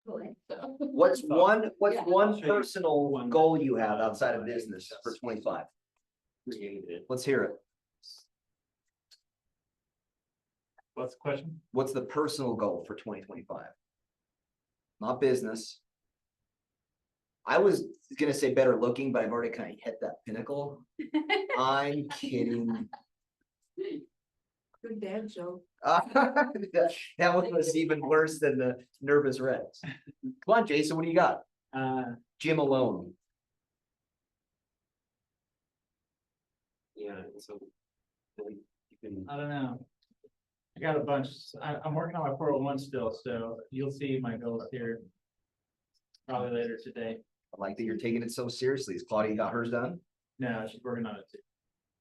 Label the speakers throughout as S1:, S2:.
S1: What's one personal goal you have outside of business for 25? Let's hear it.
S2: What's the question?
S1: What's the personal goal for 2025? Not business. I was gonna say better looking, but I've already kind of hit that pinnacle. I'm kidding.
S3: Good dad joke.
S1: That one was even worse than the nervous Reds. Come on, Jason, what do you got? Jim alone.
S2: Yeah, so you can. I don't know. I got a bunch. I'm working on my 401 still, so you'll see my goals here probably later today.
S1: I like that you're taking it so seriously. Has Claudia got hers done?
S2: No, she's working on it too.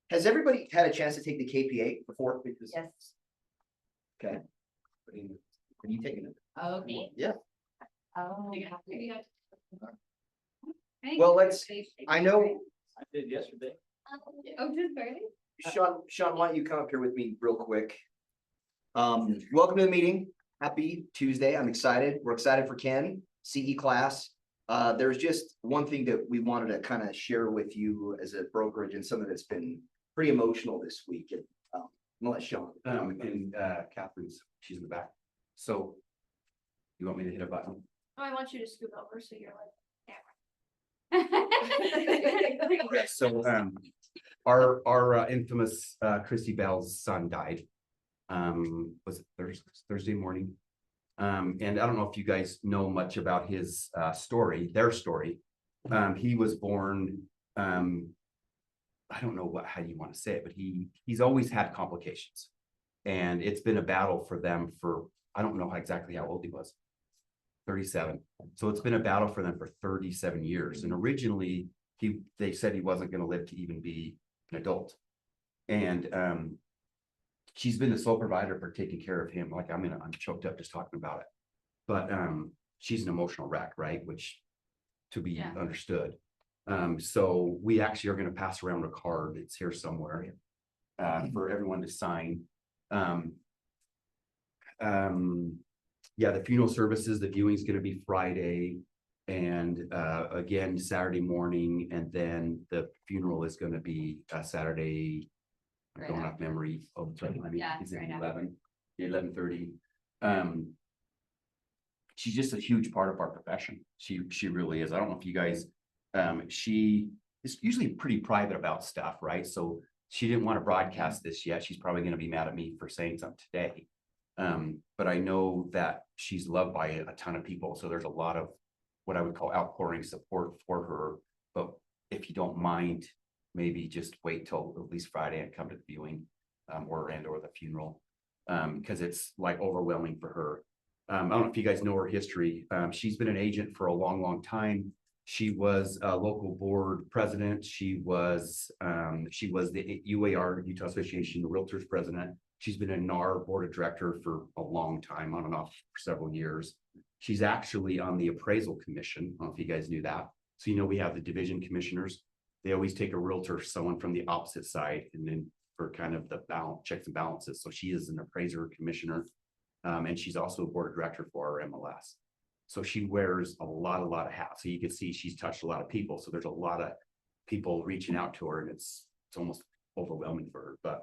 S1: Has everybody had a chance to take the KPA before? Because
S3: Yes.
S1: okay. What are you taking it?
S3: Oh, me?
S1: Yeah.
S3: Oh.
S1: Well, I know,
S2: I did yesterday.
S3: Oh, just barely?
S1: Sean, why don't you come up here with me real quick? Welcome to the meeting. Happy Tuesday. I'm excited. We're excited for Ken, CE class. There's just one thing that we wanted to kind of share with you as a brokerage, and some of it's been pretty emotional this week. And I'm gonna let Sean.
S4: And Catherine's, she's in the back. So you want me to hit a button?
S5: Oh, I want you to scoot over so you're like.
S4: So our infamous Christy Bell's son died. Was it Thursday morning? And I don't know if you guys know much about his their story. He was born, I don't know how you want to say it, but he's always had complications. And it's been a battle for them for, I don't know exactly how old he was, 37. So it's been a battle for them for 37 years. And originally they said he wasn't going to live to even be an adult. And she's been the sole provider for taking care of him. Like I'm choked up just talking about it. But she's an emotional wreck, right? Which to be understood. So we actually are going to pass around a card. It's here somewhere for everyone to sign. Yeah, the funeral services, the viewing is going to be Friday and again Saturday morning, and then the funeral is going to be Saturday. I'm going off memory. Oh, it's right. I mean, it's at 11:30. She's just a huge part of our profession. She really is. I don't know if you guys. She is usually pretty private about stuff, right? So she didn't want to broadcast this yet. She's probably going to be mad at me for saying something today. But I know that she's loved by a ton of people. So there's a lot of what I would call outpouring support for her. But if you don't mind, maybe just wait till at least Friday and come to the viewing or the funeral because it's like overwhelming for her. I don't know if you guys know her history. She's been an agent for a long, long time. She was a local board president. She was the UAR, Utah Association of Realtors president. She's been a NAR board of director for a long time, on and off for several years. She's actually on the appraisal commission. I don't know if you guys knew that. So, we have the division commissioners. They always take a realtor, someone from the opposite side, and then for kind of the balance, checks and balances. So she is an appraiser commissioner, and she's also a board of director for our MLS. So she wears a lot of hats. So you can see she's touched a lot of people. So there's a lot of people reaching out to her, and it's almost overwhelming for her. But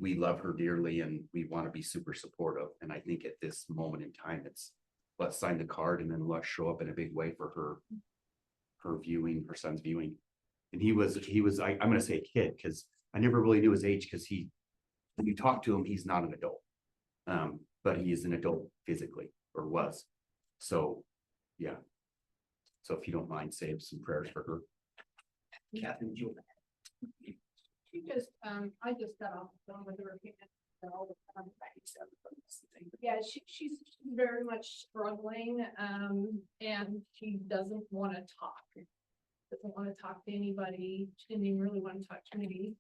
S4: we love her dearly, and we want to be super supportive. And I think at this moment in time, it's let's sign the card and then let's show up in a big way for her viewing, her son's viewing. And he was I'm going to say a kid because I never really knew his age because when you talk to him, he's not an adult, but he is an adult physically or was. So, yeah. So if you don't mind, save some prayers for her. Catherine,
S5: She just, I just got off the phone with her. Yeah, she's very much struggling, and she doesn't want to talk. Doesn't want to talk to anybody. She didn't even really want to talk to me.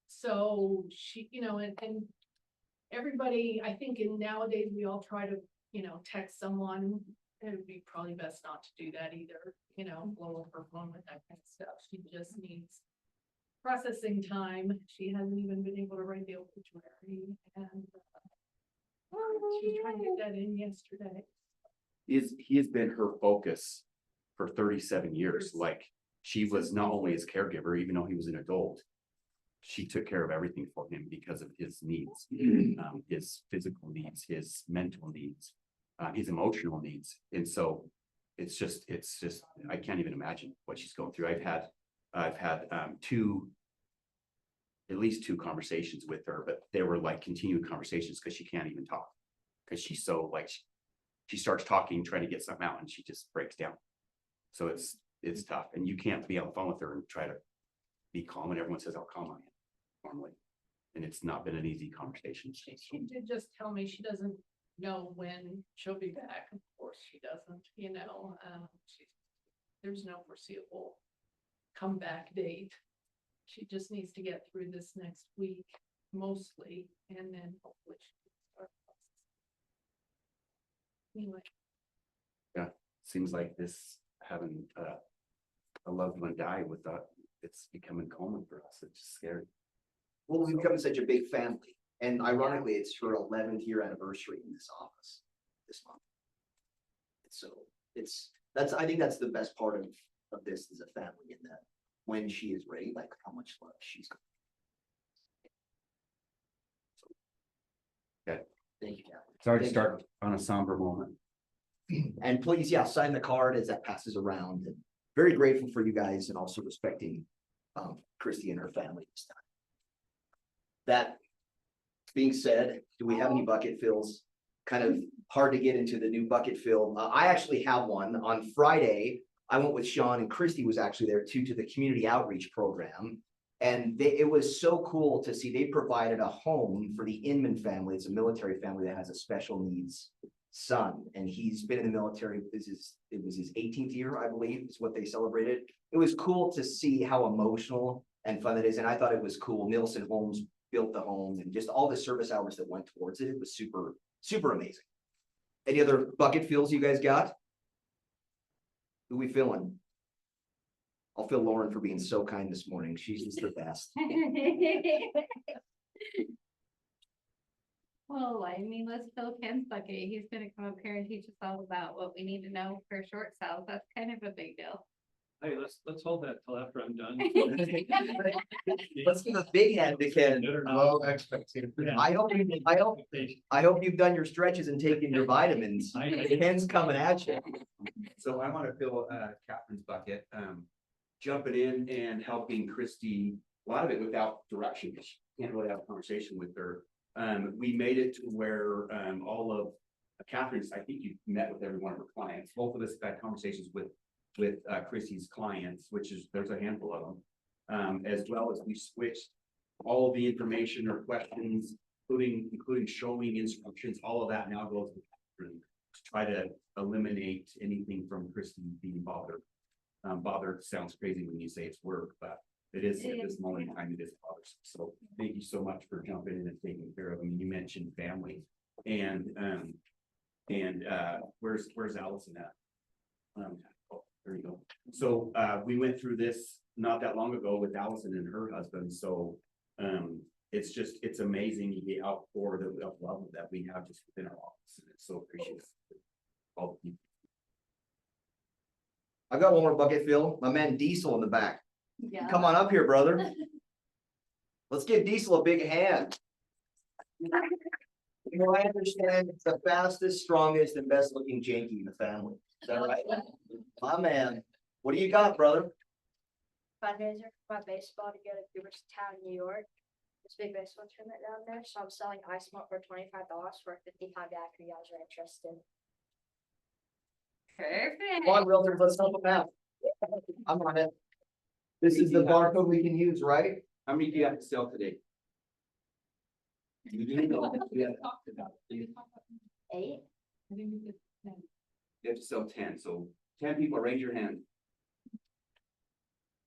S5: So she, and everybody, I think nowadays we all try to, text someone. It would be probably best not to do that either, blow up her phone with that kind of stuff. She just needs processing time. She hasn't even been able to write the obituary, and She was trying to get that in yesterday.
S4: He has been her focus for 37 years. Like, she was not only his caregiver, even though he was an adult. She took care of everything for him because of his needs, his physical needs, his mental needs, his emotional needs. And so it's just, I can't even imagine what she's going through. I've had at least two conversations with her, but they were like continued conversations because she can't even talk. Because she's so like, she starts talking, trying to get something out, and she just breaks down. So it's tough, and you can't be on the phone with her and try to be calm, and everyone says how calm I am normally. And it's not been an easy conversation.
S5: She did just tell me she doesn't know when she'll be back. Of course, she doesn't, you know, there's no foreseeable comeback date. She just needs to get through this next week mostly, and then hopefully she can start. Anyway,
S4: Seems like this having a loved one die without, it's becoming common for us. It's just scary.
S1: Well, we've become such a big family, and ironically, it's her 11th year anniversary in this office this month. So I think that's the best part of this as a family, in that when she is ready, like how much love she's got.
S4: Okay.
S1: Thank you, Catherine.
S4: Sorry to
S1: Thank
S4: start on a somber moment.
S1: And please, yeah, sign the card as that passes around, and very grateful for you guys, and also respecting Christy and her family this time. That being said, do we have any bucket fills? Kind of hard to get into the new bucket fill. I actually have one. On Friday, I went with Sean, and Christy was actually there too, to the community outreach program. And it was so cool to see. They provided a home for the Inman family. It's a military family that has a special needs son, and he's been in the military. It was his 18th year, I believe, is what they celebrated. It was cool to see how emotional and fun that is. And I thought it was cool. Nielsen Homes built the home, and just all the service hours that went towards it. It was super, super amazing. Any other bucket fills you guys got? Who we feeling? I'll feel Lauren for being so kind this morning. She's just the best.
S3: Well, I mean, let's fill Ken's bucket. He's gonna come up here and teach us all about what we need to know for short sales. That's kind of a big deal.
S6: Hey, let's hold that till after I'm done.
S1: Let's give a big hand to Ken.
S6: Low expectations.
S1: I hope you've done your stretches and taken your vitamins. Ken's coming at you.
S4: So I want to fill Catherine's bucket, jumping in and helping Christy, a lot of it without direction, because she can't really have a conversation with her. We made it to where all of Catherine's, I think you met with every one of her clients. Both of us have had conversations with Christy's clients, which is, there's a handful of them, as well as we switched all of the information or questions, including showing instructions, all of that now goes to Catherine to try to eliminate anything from Christy being bothered. Bothered sounds crazy when you say it's work, but it is at this moment in time, it is bothersome. So thank you so much for jumping in and taking care of them. You mentioned family, and where's Allison at? Oh, there you go. So we went through this not that long ago with Allison and her husband. So it's amazing the outpour of love that we have just within our office, and it's so appreciative. All the people.
S1: I've got one more bucket fill. My man Diesel in the back.
S3: Yeah.
S1: Come on up here, brother. Let's give Diesel a big hand. You know, I understand it's the fastest, strongest, and best looking janky in the family. Is that right? My man, what do you got, brother?
S7: Fundraiser for my baseball to go to Cooperstown, New York. This big baseball tournament down there, so I'm selling ice malt for $25 for 55 back if you guys are interested.
S3: Perfect.
S1: Come on, realtors, let's help them out. I'm on it. This is the barcode we can use, right?
S4: How many do you have to sell today?
S6: talked about it.
S7: 8.
S5: I think we did 10.
S4: You have to sell 10, so 10 people, raise your hand.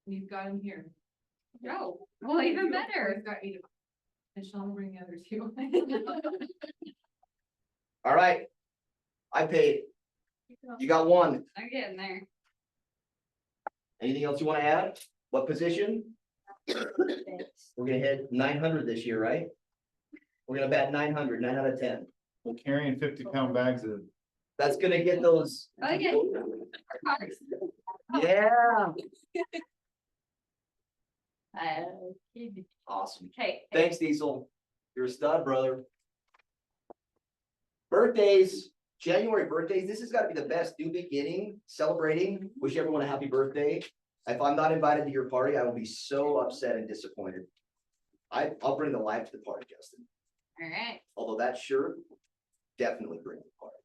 S5: We've got him here.
S3: Oh, well, even better.
S5: We've got 8 of them. And Sean will bring the others here.
S1: All right. I paid. You got one.
S3: I'm getting there.
S1: Anything else you want to add? What position? We're gonna hit 900 this year, right? We're gonna bat 900, 9 out of 10.
S8: Well, carrying 50-pound bags of.
S1: That's gonna get those.
S3: Okay.
S1: Yeah,
S3: Okay.
S1: awesome. Thanks, Diesel. You're a stud, brother. Birthdays, January birthdays. This has got to be the best new beginning, celebrating. Wish everyone a happy birthday. If I'm not invited to your party, I will be so upset and disappointed. I'll bring the life to the party, Justin.
S3: All right.
S1: Although that shirt definitely brings the party.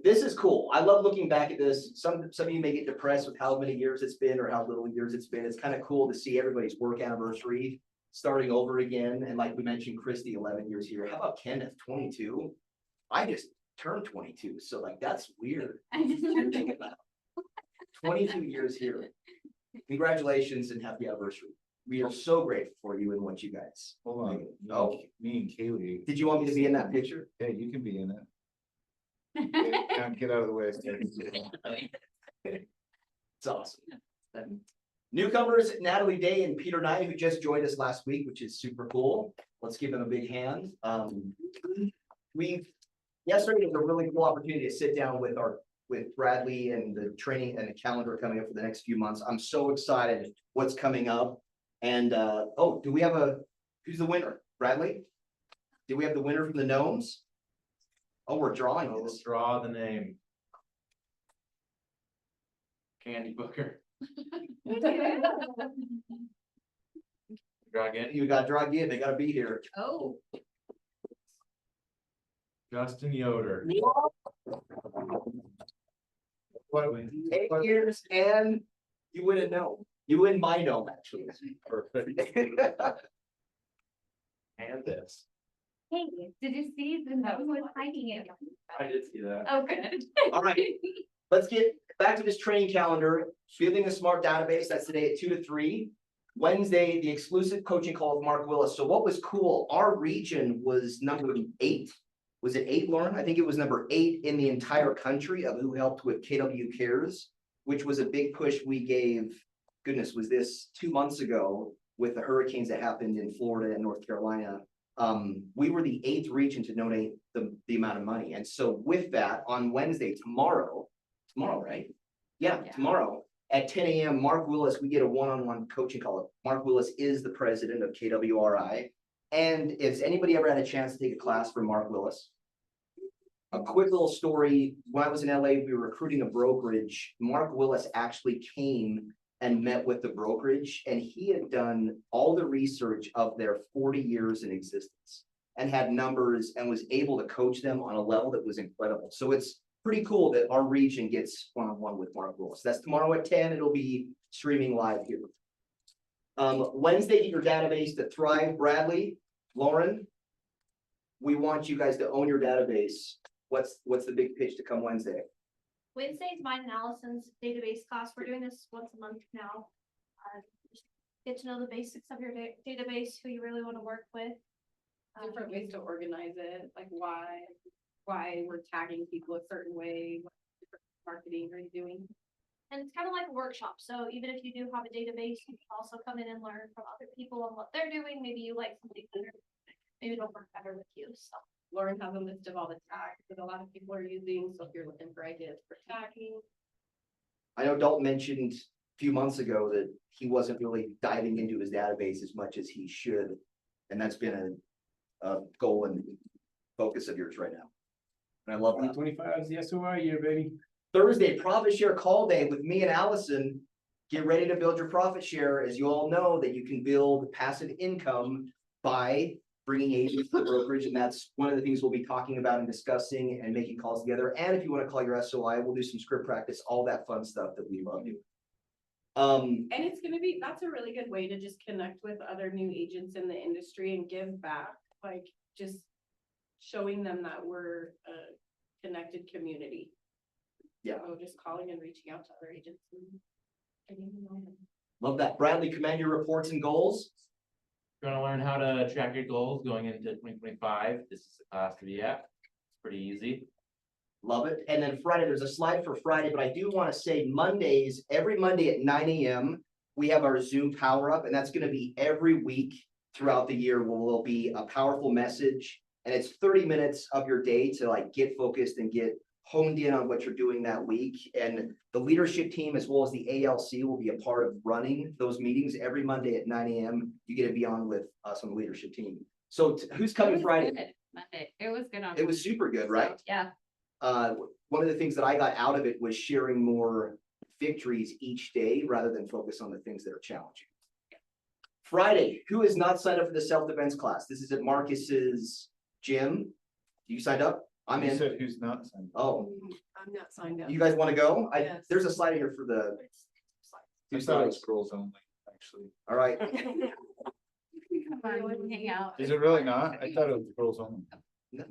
S1: This is cool. I love looking back at this. Some of you may get depressed with how many years it's been or how little years it's been. It's kind of cool to see everybody's work anniversary starting over again. And like we mentioned, Christy, 11 years here. How about Kenneth, 22? I just turned 22, so like that's weird.
S3: I just turned
S1: Think about it. 22 years here. Congratulations and happy anniversary. We are so grateful for you and what you guys.
S8: Hold on.
S1: Oh.
S8: Me and Kaylee.
S1: Did you want me to be in that picture?
S8: Yeah, you can be in it. Now get out of the way.
S1: It's awesome. Newcomers, Natalie Day and Peter Knight, who just joined us last week, which is super cool. Let's give them a big hand. Yesterday was a really cool opportunity to sit down with Bradley and the training and the calendar coming up for the next few months. I'm so excited what's coming up. And, oh, do we have who's the winner? Bradley? Do we have the winner from the Gnomes? Oh, we're drawing this.
S2: Draw the name. Candy Booker. Draw again.
S1: You got to draw again. They got to be here.
S3: Oh,
S2: Justin Yoder.
S8: What?
S1: 8 years and you win a gnome. You win my gnome, actually.
S2: Perfect. And this.
S3: hey, did you see the nose was hiding it?
S2: I did see that.
S3: Oh, good.
S1: All right. Let's get back to this training calendar. Building a smart database. That's today at 2 to 3. Wednesday, the exclusive coaching call with Mark Willis. So what was cool, our region was number 8. Was it 8, Lauren? I think it was number 8 in the entire country of who helped with KW Cares, which was a big push we gave. Goodness, was this 2 months ago with the hurricanes that happened in Florida and North Carolina. We were the 8th region to donate the amount of money. And so with that, on Wednesday, tomorrow, right? Yeah, tomorrow at 10 a.m., Mark Willis, we get a one-on-one coaching call. Mark Willis is the president of KWRI. And if anybody ever had a chance to take a class from Mark Willis, a quick little story. When I was in LA, we were recruiting a brokerage. Mark Willis actually came and met with the brokerage, and he had done all the research of their 40 years in existence and had numbers and was able to coach them on a level that was incredible. So it's pretty cool that our region gets one-on-one with Mark Willis. That's tomorrow at 10. It'll be streaming live here. Wednesday, get your database to thrive. Bradley, Lauren, we want you guys to own your database. What's the big pitch to come Wednesday?
S7: Wednesday's mine and Allison's database class. We're doing this once a month now. Just get to know the basics of your database, who you really want to work with.
S5: Different ways to organize it, like why we're tagging people a certain way, what different marketing are you doing?
S7: And it's kind of like a workshop. So even if you do have a database, you can also come in and learn from other people on what they're doing. Maybe you like something better. Maybe it'll work better with you. So
S5: Lauren has a list of all the tags that a lot of people are using. So if you're looking for ideas for tagging.
S1: I know Dalton mentioned a few months ago that he wasn't really diving into his database as much as he should. And that's been a goal and focus of yours right now. And I love that.
S2: 2025 is the SOI year, baby.
S1: Thursday, profit share call day with me and Allison. Get ready to build your profit share. As you all know, that you can build passive income by bringing agents to the brokerage. And that's one of the things we'll be talking about and discussing and making calls together. And if you want to call your SOI, we'll do some script practice, all that fun stuff that we love doing.
S5: And it's that's a really good way to just connect with other new agents in the industry and give back, like just showing them that we're a connected community.
S1: Yeah.
S5: So just calling and reaching out to other agents. And getting to know them.
S1: Love that. Bradley, command your reports and goals.
S2: You're gonna learn how to track your goals going into 2025. This is the class to be at. It's pretty easy.
S1: Love it. And then Friday, there's a slide for Friday, but I do want to say Mondays, every Monday at 9 a.m., we have our Zoom power up, and that's going to be every week throughout the year where will be a powerful message And it's 30 minutes of your day to like get focused and get honed in on what you're doing that week. And the leadership team, as well as the ALC, will be a part of running those meetings every Monday at 9 a.m. You get to be on with us on the leadership team. So who's
S3: It
S1: coming
S3: was
S1: Friday?
S3: good Monday. It was good on.
S1: It was super good, right?
S3: So, yeah.
S1: One of the things that I got out of it was sharing more victories each day rather than focus on the things that are challenging. Friday, who has not signed up for the self-defense class? This is at Marcus's gym. You signed up? I'm
S8: You
S1: in.
S8: said who's not signed up?
S1: Oh,
S5: I'm not signed up.
S1: you guys want to go?
S5: Yes.
S1: There's a slide here for the
S8: I thought it was girls only, actually.
S1: all right.
S3: Come on, hang out.
S8: Is it really not? I thought it was girls only.
S1: No.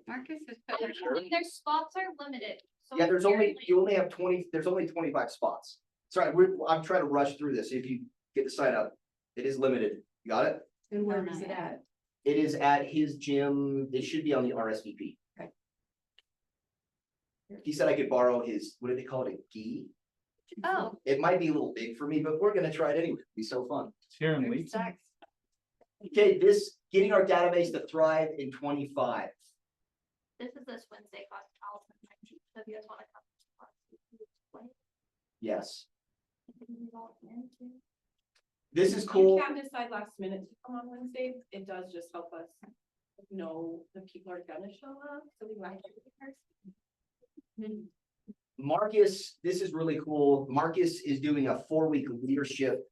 S3: Marcus is. putting-
S7: Their spots are limited. So
S1: Yeah, there's only,
S7: apparently-
S1: you only have 20, there's only 25 spots. Sorry, I'm trying to rush through this. If you get the sign up, it is limited. You got it?
S5: And where is it at?
S1: It is at his gym. It should be on the RSVP.
S5: Okay.
S1: He said I could borrow his, what do they call it, a gi?
S3: Oh,
S1: It might be a little big for me, but we're gonna try it anyway. It'll be so fun.
S8: It's here in
S3: there's
S8: Leeds.
S3: Zach's.
S1: Okay, getting our database to thrive in 25.
S7: This is this Wednesday class, Allison, 19th, so if you guys wanna come.
S1: Yes,
S7: to
S1: this is cool.
S5: You can decide last minute to come on Wednesday. It does just help us know the people are gonna show up, so we might.
S1: Marcus, this is really cool. Marcus is doing a 4-week leadership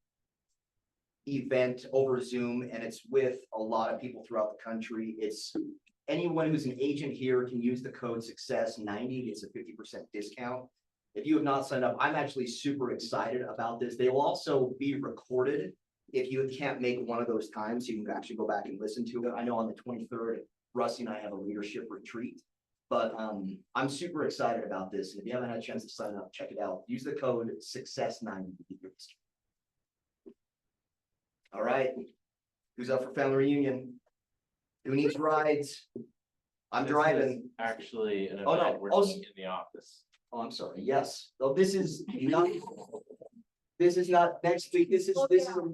S1: event over Zoom, and it's with a lot of people throughout the country. It's anyone who's an agent here can use the code success90. It's a 50% discount. If you have not signed up, I'm actually super excited about this. They will also be recorded. If you can't make one of those times, you can actually go back and listen to it. I know on the 23rd, Rusty and I have a leadership retreat. But I'm super excited about this. And if you haven't had a chance to sign up, check it out. Use the code success90. All right. Who's up for family reunion? Who needs rides? I'm driving.
S9: Actually, an
S1: Oh, no.
S9: event we're
S1: Oh,
S9: doing in the office.
S1: Oh, I'm sorry. Yes. So this is not next week. This is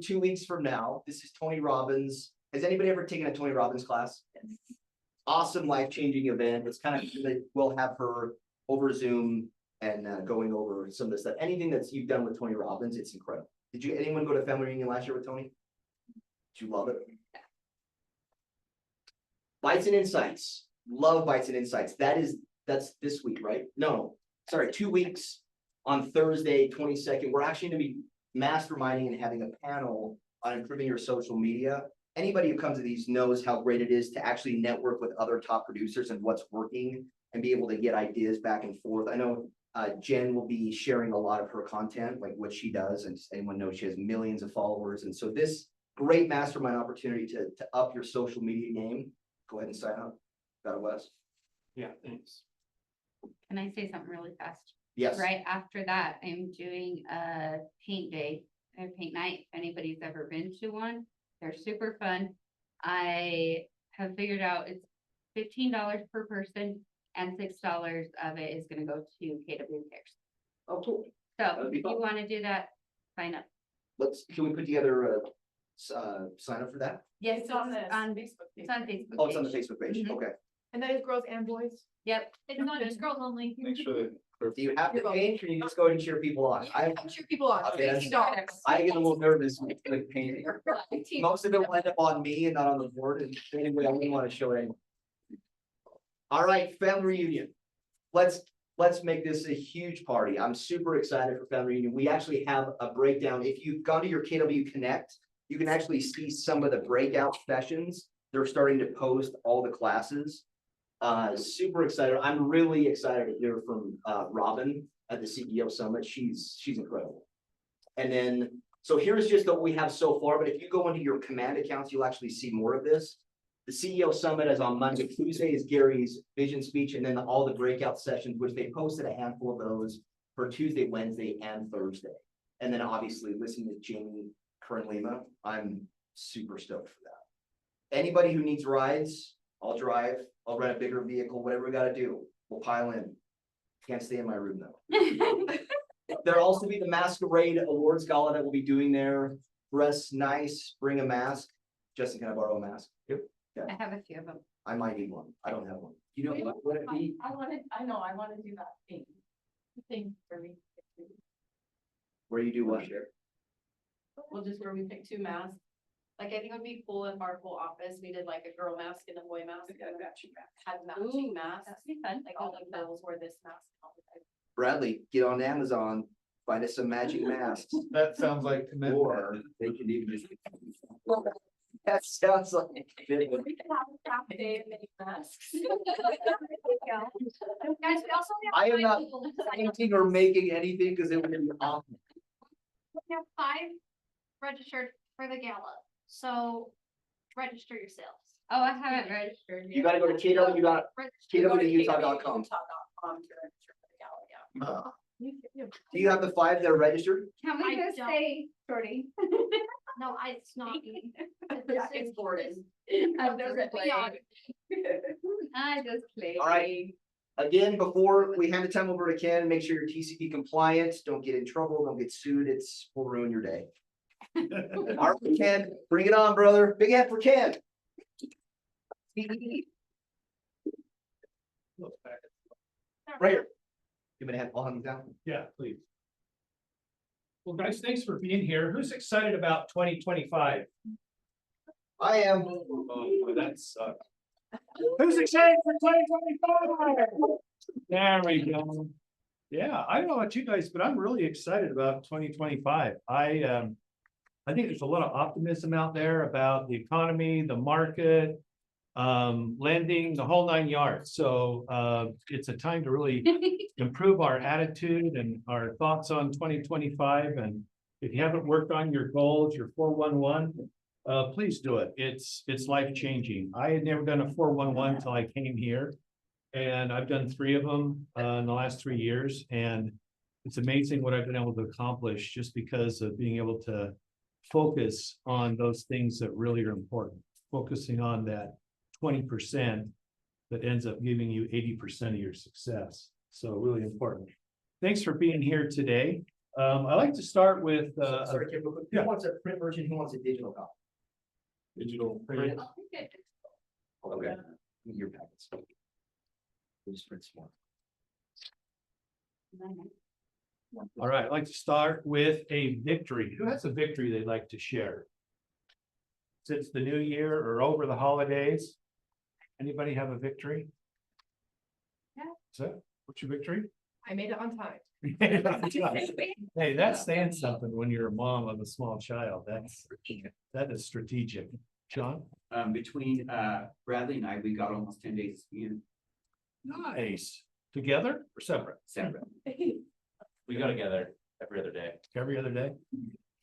S1: 2 weeks from now. This is Tony Robbins. Has anybody ever taken a Tony Robbins class? Awesome, life-changing event. It's kind of, we'll have her over Zoom and going over some of the stuff. Anything that's you've done with Tony Robbins, it's incredible. Did anyone go to family reunion last year with Tony? Did you love it? Bites and Insights. Love Bites and Insights. That's this week, right? No, sorry, 2 weeks on Thursday, 22nd. We're actually gonna be masterminding and having a panel on improving your social media. Anybody who comes to these knows how great it is to actually network with other top producers and what's working and be able to get ideas back and forth. I know Jen will be sharing a lot of her content, like what she does, and anyone knows she has millions of followers. And so this great mastermind opportunity to up your social media game. Go ahead and sign up. Got it, Wes?
S6: Yeah, thanks.
S3: Can I say something really fast?
S1: Yes.
S3: Right after that, I'm doing a paint day, a paint night. If anybody's ever been to one, they're super fun. I have figured out it's $15 per person and $6 of it is gonna go to KW Cares.
S1: Oh, cool.
S3: So
S1: That'd be
S3: if you
S1: fun.
S3: wanna do that, sign up.
S1: Can we put together a sign up for that?
S3: Yes,
S5: It's on this
S3: Facebook.
S5: Facebook.
S3: It's on Facebook.
S1: Oh, it's on the
S3: page.
S1: Facebook page.
S3: Mhm.
S1: Okay.
S5: And that is girls and boys.
S3: Yep.
S7: It's not just girls only.
S8: Make sure that.
S1: Do you have to
S5: You're welcome.
S1: paint or you just go ahead and cheer people on?
S5: I'm sure people on,
S1: Okay,
S5: facing dogs.
S1: I get a little nervous with painting. Most of it will end up on me and not on the board, and anyway, I wouldn't want to show it. All right, family reunion. Let's make this a huge party. I'm super excited for family reunion. We actually have a breakdown. If you've gone to your KW Connect, you can actually see some of the breakout sessions. They're starting to post all the classes. Super excited. I'm really excited to hear from Robin at the CEO Summit. She's incredible. And then, so here's just what we have so far, but if you go into your command accounts, you'll actually see more of this. The CEO Summit is on Monday. Tuesday is Gary's vision speech, and then all the breakout sessions, which they posted a handful of those for Tuesday, Wednesday, and Thursday. And then obviously listening to Jamie Kern-Lima, I'm super stoked for that. Anybody who needs rides, I'll drive, I'll rent a bigger vehicle, whatever we gotta do, we'll pile in. Can't stay in my room though. There'll also be the Masquerade Awards Gala that we'll be doing there. Dress nice, bring a mask. Justin, can I borrow a mask? Yep.
S3: I have a few of them.
S1: I might need one. I don't have one. You know, what would it be?
S5: I wanna do that thing where we,
S1: Where you do what?
S5: well, just where we pick two masks. Like, I think it would be cool if our whole office, we did like a girl mask and a boy mask. Had matching masks,
S3: That'd be fun.
S5: like all the girls wear this mask. all the time.
S1: Bradley, get on Amazon, find us some matching masks.
S6: That sounds like
S1: Or
S6: commitment.
S1: they can even just. That sounds like.
S5: We can have a half day of mini masks.
S7: Guys, we also have.
S1: I am not
S7: 5 people inside.
S1: painting or making anything because it would be awful.
S7: We have 5 registered for the gala, so register yourselves.
S3: Oh, I haven't registered
S1: You
S3: yet.
S1: gotta go to KW dot,
S7: Register.
S1: KWUtah.com.
S5: KWUtah.com to register for the gala, yeah.
S1: Do you have the 5 that are registered?
S3: Can we
S7: I
S3: just
S7: don't.
S3: say shorty?
S7: No, it's not me.
S5: Yeah, it's Gordon.
S3: I'm
S5: There's
S3: just
S5: a beyond.
S3: playing. I just played.
S1: All right. Again, before we hand the time over to Ken, make sure you're TCP compliant. Don't get in trouble. Don't get sued. Will ruin your day. All right, Ken, bring it on, brother. Big hand for Ken. Right here. You gonna have all hands down?
S10: Yeah, please. Well, guys, thanks for being here. Who's excited about 2025?
S1: I am.
S10: Oh, that sucks. Who's excited for 2025? There we go. Yeah, I don't know about you guys, but I'm really excited about 2025. I think there's a lot of optimism out there about the economy, the market, lending, the whole 9 yards. So it's a time to really improve our attitude and our thoughts on 2025. And if you haven't worked on your goals, your 411, please do it. It's life changing. I had never done a 411 until I came here. And I've done 3 of them in the last 3 years. And it's amazing what I've been able to accomplish just because of being able to focus on those things that really are important. Focusing on that 20% that ends up giving you 80% of your success. So really important. Thanks for being here today. I like to start with
S1: Sorry, Ken, real quick. Who wants a print version? Who wants a digital copy?
S10: digital
S1: Print.
S10: print.
S1: Okay. Your packets. We'll just print some more.
S10: All right, I'd like to start with a victory. Who has a victory they'd like to share? Since the new year or over the holidays? Anybody have a victory?
S5: Yeah.
S10: So, what's your victory?
S5: I made it on time.
S10: Hey, that's saying something when you're a mom of a small child. That is strategic. John?
S4: Between Bradley and I, we got almost 10 days in
S10: Nice. Together or separate?
S4: separate.
S9: We go together every other day.
S10: Every other day?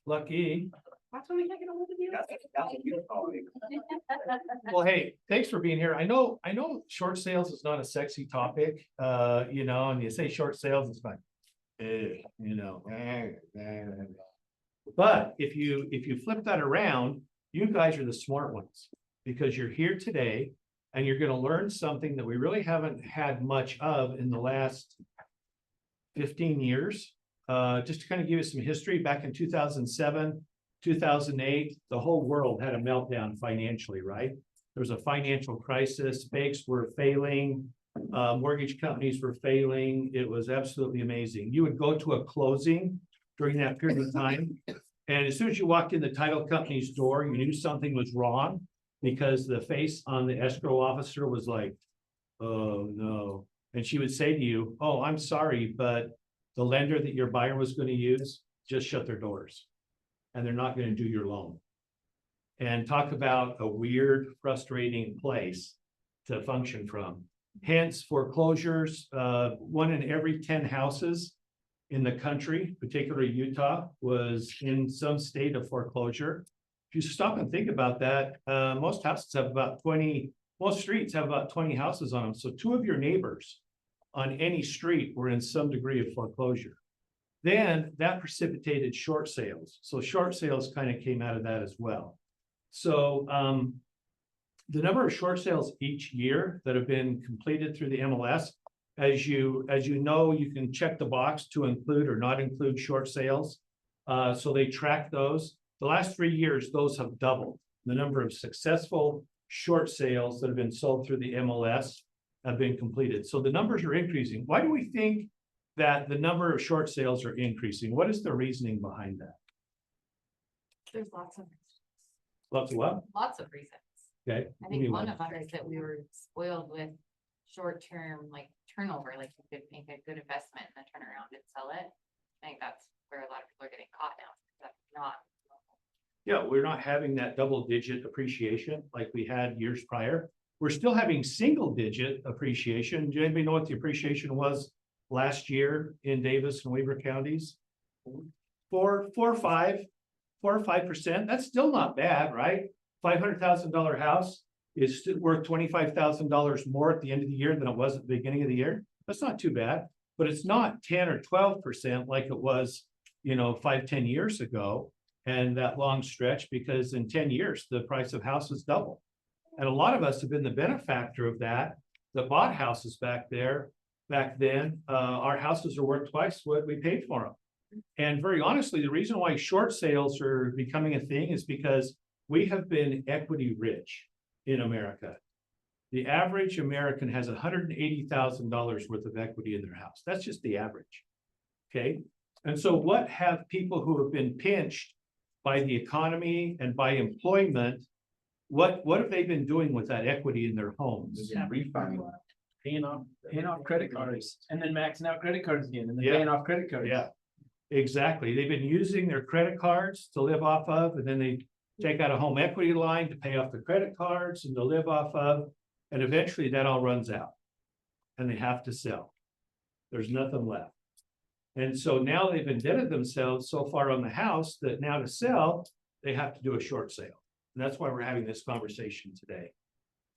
S10: Lucky.
S5: That's when we can't get a hold of you.
S10: Well, hey, thanks for being here. I know short sales is not a sexy topic, and you say short sales, it's fine. But if you flip that around, you guys are the smart ones because you're here today and you're going to learn something that we really haven't had much of in the last 15 years. Just to kind of give you some history, back in 2007, 2008, the whole world had a meltdown financially, right? There was a financial crisis, banks were failing, mortgage companies were failing. It was absolutely amazing. You would go to a closing during that period of time. And as soon as you walked in the title company's door, you knew something was wrong because the face on the escrow officer was like, oh no. And she would say to you, oh, I'm sorry, but the lender that your buyer was going to use just shut their doors and they're not going to do your loan. And talk about a weird, frustrating place to function from. Hence foreclosures, 1 in every 10 houses in the country, particularly Utah, was in some state of foreclosure. If you stop and think about that, most streets have about 20 houses on them. So 2 of your neighbors on any street were in some degree of foreclosure. Then that precipitated short sales. So short sales kind of came out of that as well. So the number of short sales each year that have been completed through the MLS, as you know, you can check the box to include or not include short sales. So they track those. The last 3 years, those have doubled. The number of successful short sales that have been sold through the MLS have been completed. So the numbers are increasing. Why do we think that the number of short sales are increasing? What is the reasoning behind that?
S11: There's lots of,
S10: Lots of what?
S11: lots of reasons.
S10: Okay.
S11: I think one of them is that we were spoiled with short-term like turnover, like you could make a good investment and then turn around and sell it. I think that's where a lot of people are getting caught now. That's not.
S10: Yeah, we're not having that double-digit appreciation like we had years prior. We're still having single-digit appreciation. Do anybody know what the appreciation was last year in Davis and Weber counties? 4 or 5%. That's still not bad, right? $500,000 house is still worth $25,000 more at the end of the year than it was at the beginning of the year. That's not too bad, but it's not 10 or 12% like it was, 5-10 years ago. And that long stretch, because in 10 years, the price of houses double. And a lot of us have been the benefactor of that bought houses back then. Our houses are worth twice what we paid for them. And very honestly, the reason why short sales are becoming a thing is because we have been equity rich in America. The average American has $180,000 worth of equity in their house. That's just the average. Okay. And so what have people who have been pinched by the economy and by employment, what have they been doing with that equity in their homes?
S2: Paying off credit cards and then maxing out credit cards again and then
S10: Yeah.
S2: paying off credit cards.
S10: Yeah, exactly. They've been using their credit cards to live off of, and then they take out a home equity line to pay off the credit cards and to live off of. And eventually that all runs out and they have to sell. There's nothing left. And so now they've indebted themselves so far on the house that now to sell, they have to do a short sale. And that's why we're having this conversation today.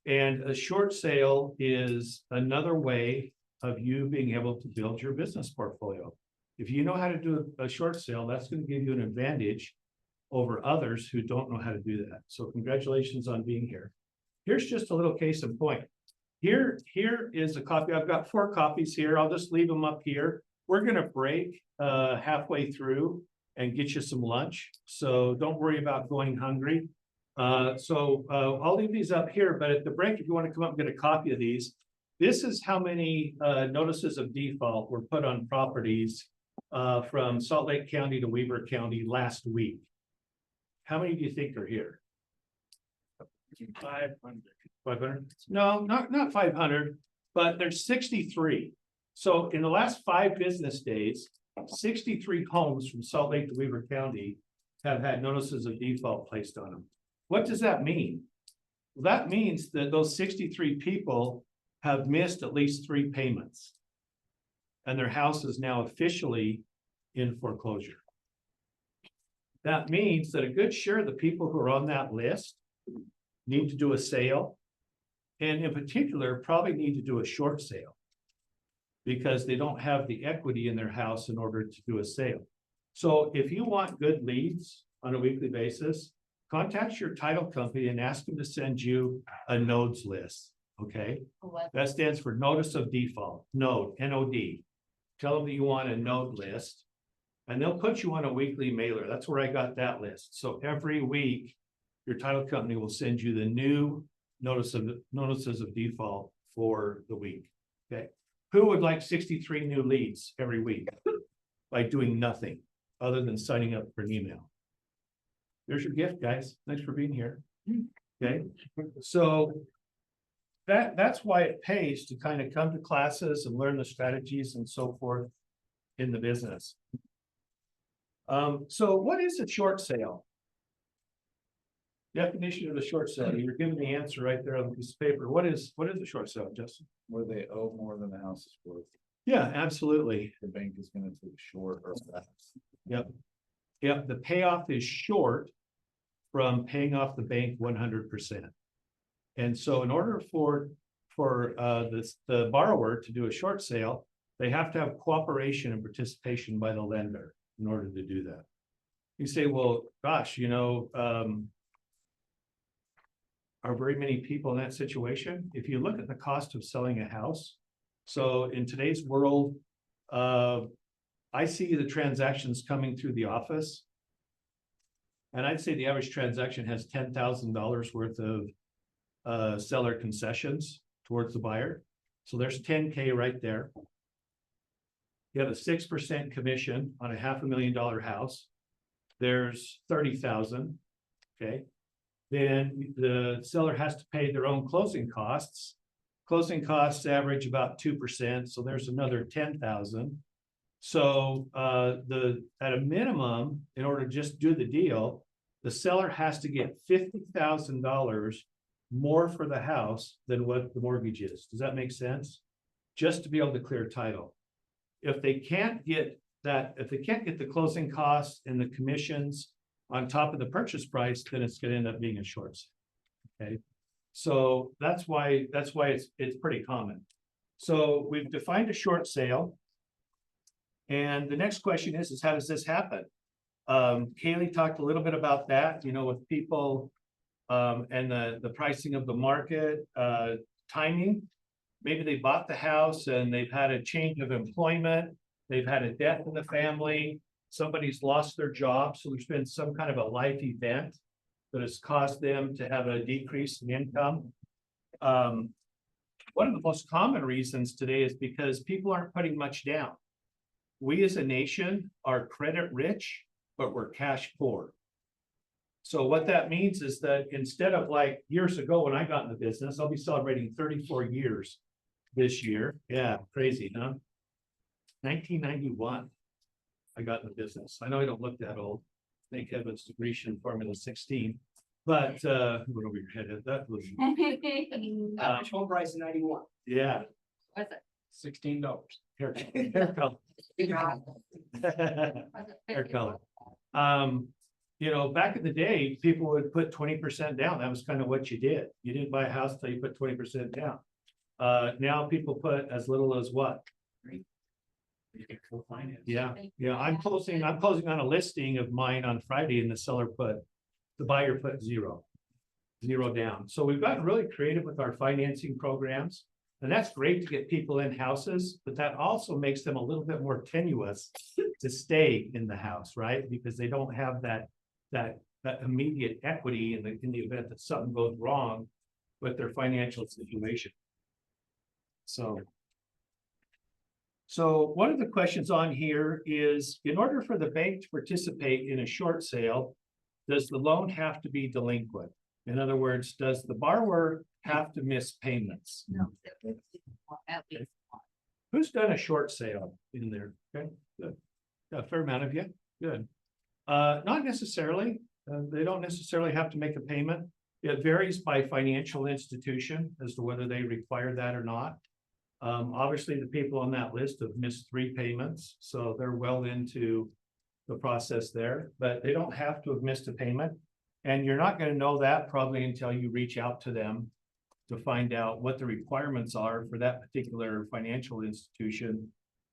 S10: And a short sale is another way of you being able to build your business portfolio. If you know how to do a short sale, that's going to give you an advantage over others who don't know how to do that. So congratulations on being here. Here's just a little case in point. Here is a copy. I've got 4 copies here. I'll just leave them up here. We're going to break halfway through and get you some lunch. So don't worry about going hungry. I'll leave these up here, but at the break, if you want to come up and get a copy of these, this is how many notices of default were put on properties from Salt Lake County to Weber County last week. How many do you think are here? 500. 500? No, not 500, but there's 63. So in the last 5 business days, 63 homes from Salt Lake to Weber County have had notices of default placed on them. What does that mean? Well, that means that those 63 people have missed at least 3 payments. And their house is now officially in foreclosure. That means that a good share of the people who are on that list need to do a sale. And in particular, probably need to do a short sale, because they don't have the equity in their house in order to do a sale. So if you want good leads on a weekly basis, contact your title company and ask them to send you a nodes list, okay?
S11: What?
S10: That stands for notice of default, node, N-O-D. Tell them that you want a node list, and they'll put you on a weekly mailer. That's where I got that list. So every week, your title company will send you the new notices of default for the week, okay? Who would like 63 new leads every week by doing nothing other than signing up for an email? There's your gift, guys. Thanks for being here. Okay, so that's why it pays to kind of come to classes and learn the strategies and so forth in the business. So what is a short sale? Definition of a short sale. You were given the answer right there on the piece of paper. What is a short sale, Justin?
S8: Where they owe more than the house is worth.
S10: Yeah, absolutely.
S8: The bank is gonna take short or less.
S10: Yep. Yep, the payoff is short from paying off the bank 100%. And so in order for the borrower to do a short sale, they have to have cooperation and participation by the lender in order to do that. You say, well, gosh, are very many people in that situation? If you look at the cost of selling a house, so in today's world, I see the transactions coming through the office. And I'd say the average transaction has $10,000 worth of seller concessions towards the buyer. So there's 10K right there. You have a 6% commission on a $500,000 house. There's 30,000, okay? Then the seller has to pay their own closing costs. Closing costs average about 2%, so there's another 10,000. So at a minimum, in order to just do the deal, the seller has to get $50,000 more for the house than what the mortgage is. Does that make sense? Just to be able to clear title. If they can't get that, if they can't get the closing costs and the commissions on top of the purchase price, then it's gonna end up being a short sale. Okay, so that's why it's pretty common. So we've defined a short sale. And the next question is how does this happen? Kaylee talked a little bit about that, you know, with people and the pricing of the market, timing. Maybe they bought the house and they've had a change of employment. They've had a death in the family. Somebody's lost their job. So there's been some kind of a life event that has caused them to have a decrease in income. One of the most common reasons today is because people aren't putting much down. We as a nation are credit rich, but we're cash poor. So what that means is that instead of like years ago when I got in the business, I'll be celebrating 34 years this year. Yeah, crazy, huh? 1991, I got in the business. I know I don't look that old. Thank heavens to Grecian Formula 16. But what over your head? That was
S1: Average home price in 91.
S10: yeah.
S3: Was it?
S6: $16.
S10: Hair color. Hair color. You know, back in the day, people would put 20% down. That was kind of what you did. You didn't buy a house till you put 20% down. Now people put as little as what? Yeah, yeah. I'm closing on a listing of mine on Friday, and the buyer put zero down. So we've gotten really creative with our financing programs. And that's great to get people in houses, but that also makes them a little bit more tenuous to stay in the house, right? Because they don't have that immediate equity in the event that something goes wrong with their financial situation. So one of the questions on here is, in order for the bank to participate in a short sale, does the loan have to be delinquent? In other words, does the borrower have to miss payments?
S11: No. At least one.
S10: Who's done a short sale in there? Okay, good. A fair amount of you, good. Not necessarily. They don't necessarily have to make a payment. It varies by financial institution as to whether they require that or not. Obviously, the people on that list have missed 3 payments, so they're well into the process there, but they don't have to have missed a payment. And you're not going to know that probably until you reach out to them to find out what the requirements are for that particular financial institution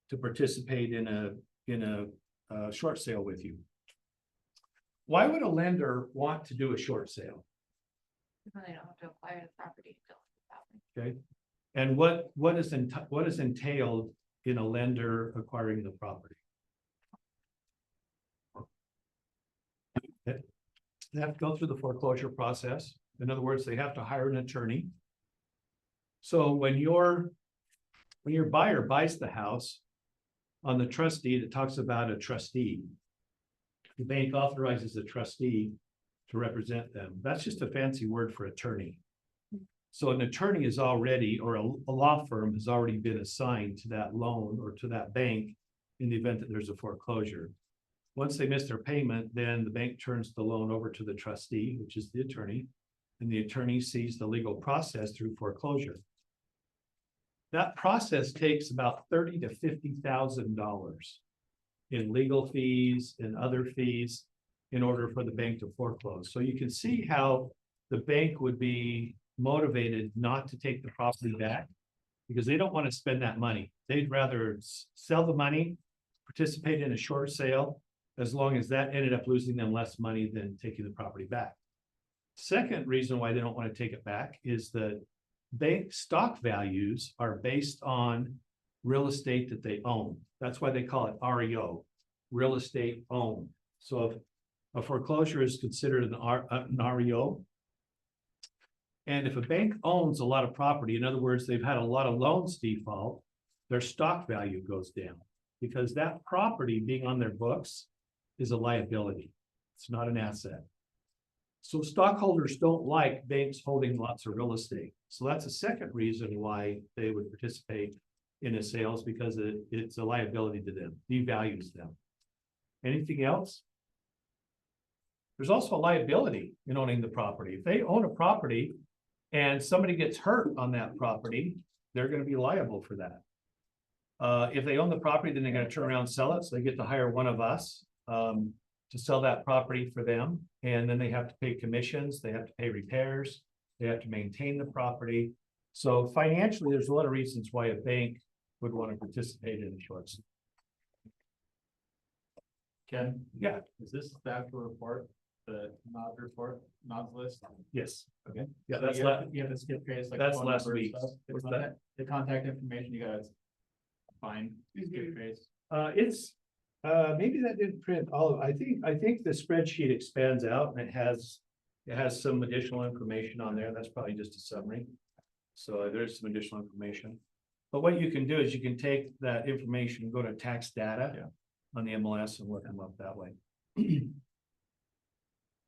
S10: to participate in a short sale with you. Why would a lender want to do a short sale?
S11: They don't have to acquire the property.
S10: Okay, and what is entailed in a lender acquiring the property? They have to go through the foreclosure process. In other words, they have to hire an attorney. So when your buyer buys the house, on the trust deed, it talks about a trustee. The bank authorizes a trustee to represent them. That's just a fancy word for attorney. So an attorney is already, or a law firm has already been assigned to that loan or to that bank in the event that there's a foreclosure. Once they miss their payment, then the bank turns the loan over to the trustee, which is the attorney, and the attorney sees the legal process through foreclosure. That process takes about $30,000 to $50,000 in legal fees and other fees in order for the bank to foreclose. So you can see how the bank would be motivated not to take the property back because they don't want to spend that money. They'd rather sell the money, participate in a short sale, as long as that ended up losing them less money than taking the property back. Second reason why they don't want to take it back is that bank stock values are based on real estate that they own. That's why they call it REO, real estate owned. So if a foreclosure is considered an REO, And if a bank owns a lot of property, in other words, they've had a lot of loans default, their stock value goes down. Because that property being on their books is a liability. It's not an asset. So stockholders don't like banks holding lots of real estate. So that's a second reason why they would participate in a sales, because it's a liability to them, devalues them. Anything else? There's also a liability in owning the property. If they own a property and somebody gets hurt on that property, they're gonna be liable for that. If they own the property, then they're gonna turn around and sell it, so they get to hire one of us to sell that property for them. And then they have to pay commissions, they have to pay repairs, they have to maintain the property. So financially, there's a lot of reasons why a bank would want to participate in a short sale.
S2: Ken?
S10: Yeah.
S2: Is this the actual report, the NOD list?
S10: Yes.
S2: Okay.
S10: Yeah,
S2: So
S10: that's
S2: you have to skip trace like.
S10: that's
S2: phone
S10: last
S2: number and
S10: week.
S2: stuff.
S10: What's
S2: The
S10: that?
S2: contact information, you gotta find, skip trace.
S10: It's, maybe that didn't print all of, I think the spreadsheet expands out and it has some additional information on there. That's probably just a summary. So there's some additional information. But what you can do is you can take that information, go to tax data on the MLS and look them up that way.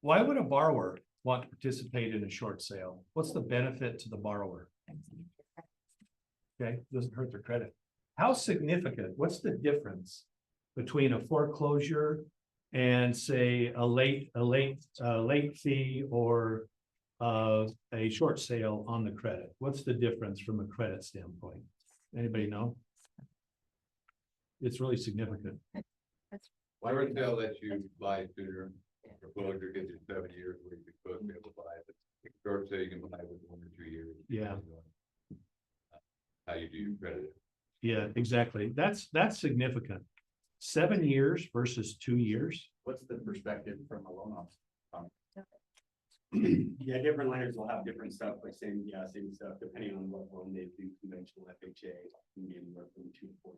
S10: Why would a borrower want to participate in a short sale? What's the benefit to the borrower? Okay, doesn't hurt their credit. How significant, what's the difference between a foreclosure and say a late fee or a short sale on the credit? What's the difference from a credit standpoint? Anybody know? It's really significant.
S8: Why would they let you buy sooner? Foreclosure gives you 7 years where you're supposed to be able to buy it. Short sale you can buy with 1 or 2 years.
S10: Yeah.
S8: How you do your credit.
S10: Yeah, exactly. That's significant. 7 years versus 2 years.
S9: What's the perspective from a loan officer? Yeah, different lenders will have different stuff, like same stuff, depending on what loan they do, conventional FHA, can be anywhere from 2 to 4.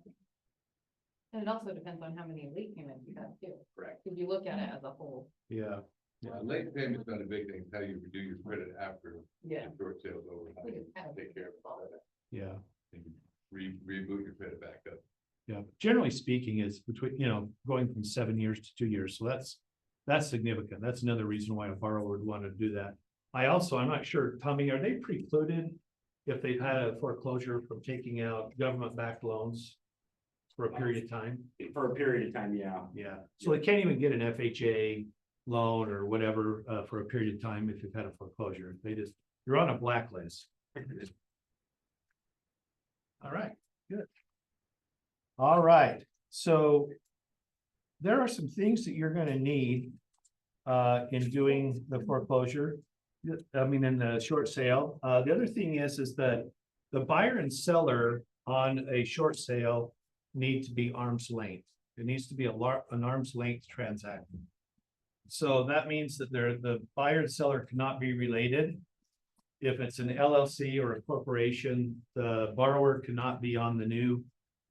S11: And it also depends on how many late payments you have too.
S9: Correct.
S11: If you look at it as a whole.
S10: Yeah.
S8: Late payment's not a big thing. How you do your credit after
S11: Yeah.
S8: the short sale's over. How you take care of it.
S10: Yeah.
S8: And reboot your credit back up.
S10: Yeah, generally speaking, is between, going from 7 years to 2 years. So that's significant. That's another reason why a borrower would want to do that. I'm not sure, Tommy, are they precluded if they've had a foreclosure from taking out government-backed loans for a period of time?
S9: For a period of time, yeah.
S10: Yeah, so they can't even get an FHA loan or whatever for a period of time if you've had a foreclosure. You're on a blacklist. All right, good. All right, so there are some things that you're gonna need in doing the foreclosure. In the short sale. The other thing is that the buyer and seller on a short sale need to be arm's length. It needs to be an arm's length transaction. So that means that the buyer and seller cannot be related. If it's an LLC or a corporation, the borrower cannot be on the new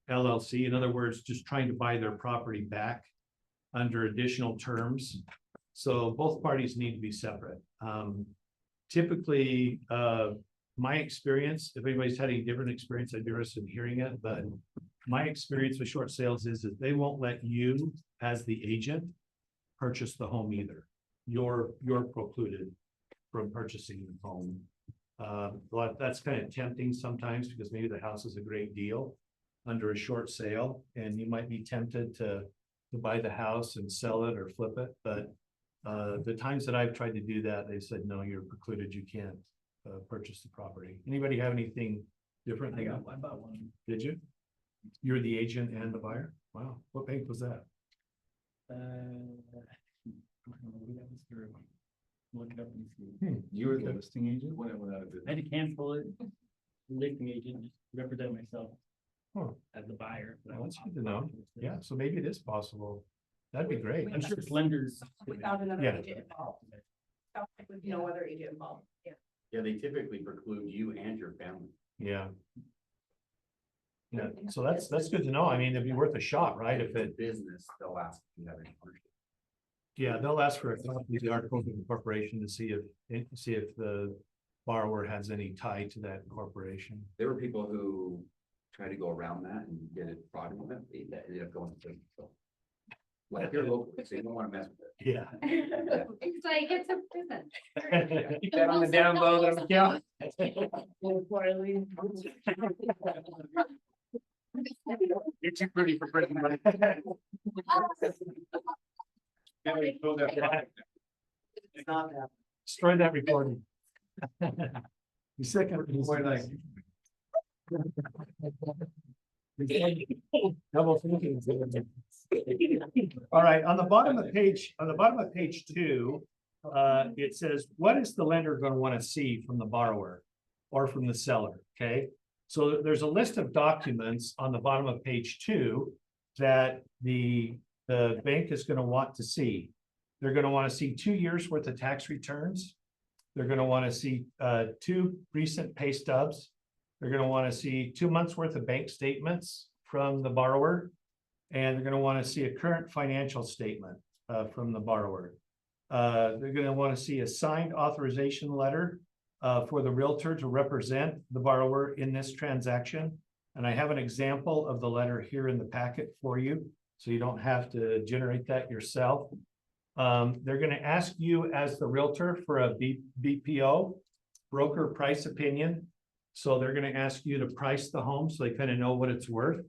S10: LLC. In other words, just trying to buy their property back under additional terms. So both parties need to be separate. Typically, my experience, if anybody's had any different experience, I'd be interested in hearing it, but my experience with short sales is that they won't let you as the agent purchase the home either. You're precluded from purchasing the home. But that's kind of tempting sometimes because maybe the house is a great deal under a short sale and you might be tempted to buy the house and sell it or flip it. But the times that I've tried to do that, they said, no, you're precluded. You can't purchase the property. Anybody have anything different?
S2: I bought one.
S10: Did you? You're the agent and the buyer? Wow. What bank was that?
S2: Look it up and see.
S10: You were the
S2: listing agent?
S8: When it went out of business.
S2: I had to cancel it. Listing agent, just represent myself
S10: Huh.
S2: as the buyer.
S10: Well, that's good to know. Yeah, so maybe it is possible. That'd be great.
S2: I'm sure it's lenders.
S5: Without another
S10: Yeah.
S5: agent involved. With no other agent involved, yeah.
S9: Yeah, they typically preclude you and your family.
S10: Yeah. Yeah, so that's good to know. I mean, it'd be worth a shot, right? If it,
S9: Business, they'll ask if you have any ownership.
S10: yeah, they'll ask for a copy of the articles of incorporation to see if the borrower has any tie to that corporation.
S4: There were people who tried to go around that and get it fraudulently, that ended up going to. So. Like you're local, so you don't want to mess with it.
S10: Yeah.
S3: It's like, it's a prison.
S10: Keep that on the down low, let 'em count. You're too pretty for prison money. Destroy that recording. The second. Double thinking. All right, on the bottom of page 2, it says, what is the lender going to want to see from the borrower or from the seller? Okay, so there's a list of documents on the bottom of page 2 that the bank is going to want to see. They're going to want to see 2 years worth of tax returns. They're going to want to see 2 recent pay stubs. They're going to want to see 2 months worth of bank statements from the borrower. And they're going to want to see a current financial statement from the borrower. They're going to want to see a signed authorization letter for the realtor to represent the borrower in this transaction. And I have an example of the letter here in the packet for you, so you don't have to generate that yourself. They're going to ask you as the realtor for a BPO, broker price opinion. So they're going to ask you to price the home so they kind of know what it's worth.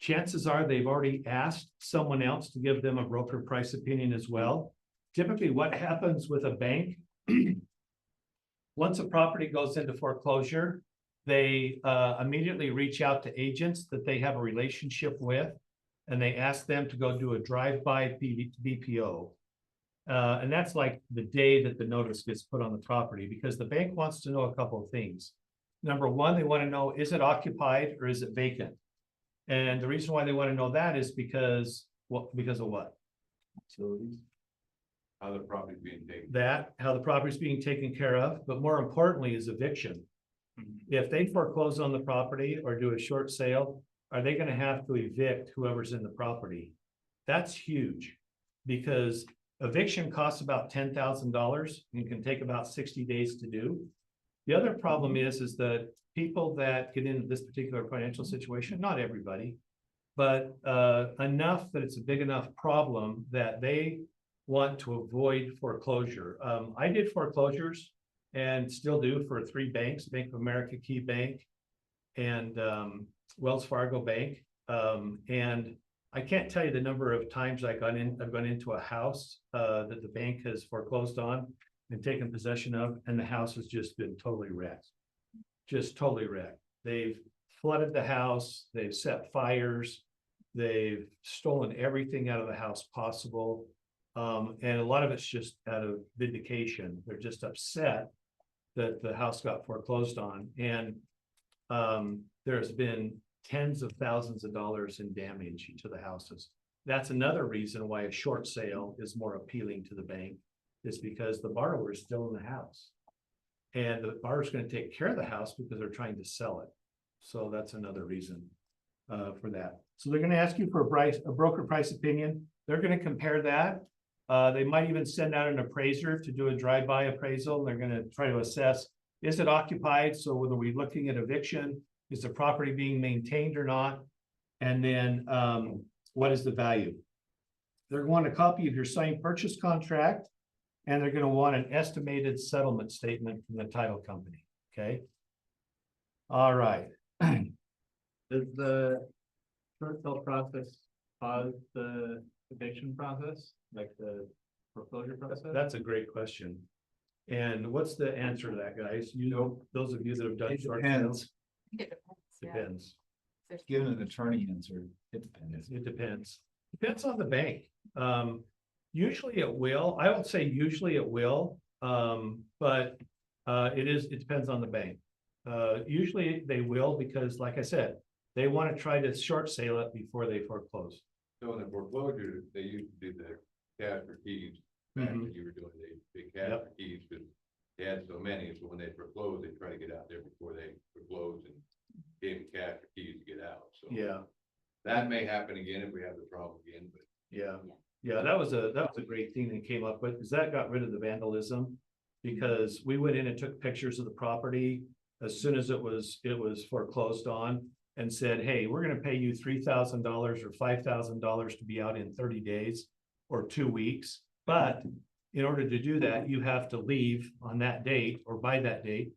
S10: Chances are they've already asked someone else to give them a broker price opinion as well. Typically, what happens with a bank, once a property goes into foreclosure, they immediately reach out to agents that they have a relationship with, and they ask them to go do a drive-by BPO. And that's like the day that the notice gets put on the property, because the bank wants to know a couple of things. Number one, they want to know, is it occupied or is it vacant? And the reason why they want to know that is because what? Because of what? Utilities.
S8: How the property's being taken.
S10: That, how the property's being taken care of, but more importantly is eviction. If they foreclose on the property or do a short sale, are they going to have to evict whoever's in the property? That's huge, because eviction costs about $10,000 and can take about 60 days to do. The other problem is that people that get into this particular financial situation, not everybody, but enough that it's a big enough problem that they want to avoid foreclosure. I did foreclosures and still do for 3 banks, Bank of America, Key Bank, and Wells Fargo Bank. And I can't tell you the number of times I've gone into a house that the bank has foreclosed on and taken possession of, and the house has just been totally wrecked. Just totally wrecked. They've flooded the house, they've set fires, they've stolen everything out of the house possible. And a lot of it's just out of vindication. They're just upset that the house got foreclosed on. And there's been tens of thousands of dollars in damage to the houses. That's another reason why a short sale is more appealing to the bank, is because the borrower is still in the house. And the borrower's going to take care of the house because they're trying to sell it. So that's another reason for that. So they're going to ask you for a broker price opinion. They're going to compare that. They might even send out an appraiser to do a drive-by appraisal. They're going to try to assess, is it occupied? So whether we're looking at eviction, is the property being maintained or not? And then what is the value? They're going to want a copy of your signed purchase contract, and they're going to want an estimated settlement statement from the title company. Okay. All right.
S2: Does the short sale process pause the eviction process, like the foreclosure process?
S10: That's a great question. And what's the answer to that, guys? You know, those of you that have done short sales.
S11: It depends. Yeah.
S10: Depends.
S11: There's-
S6: Given an attorney answer, it depends.
S10: It depends. Depends on the bank. Usually it will. I would say usually it will. But it depends on the bank. Usually they will, because like I said, they want to try to short sale it before they foreclose.
S8: So in the foreclosure, they used to do the cash for keys. Back when you were doing the big cash
S10: Yep.
S8: for keys, because they had so many, so when they foreclose, they try to get out there before they foreclose and gave them cash for keys to get out, so.
S10: Yeah,
S8: That may happen again if we have the problem again, but
S10: yeah. Yeah, that was a great thing they came up with, because that got rid of the vandalism. Because we went in and took pictures of the property as soon as it was foreclosed on. And said, hey, we're gonna pay you $3,000 or $5,000 to be out in 30 days or 2 weeks. But in order to do that, you have to leave on that date or by that date.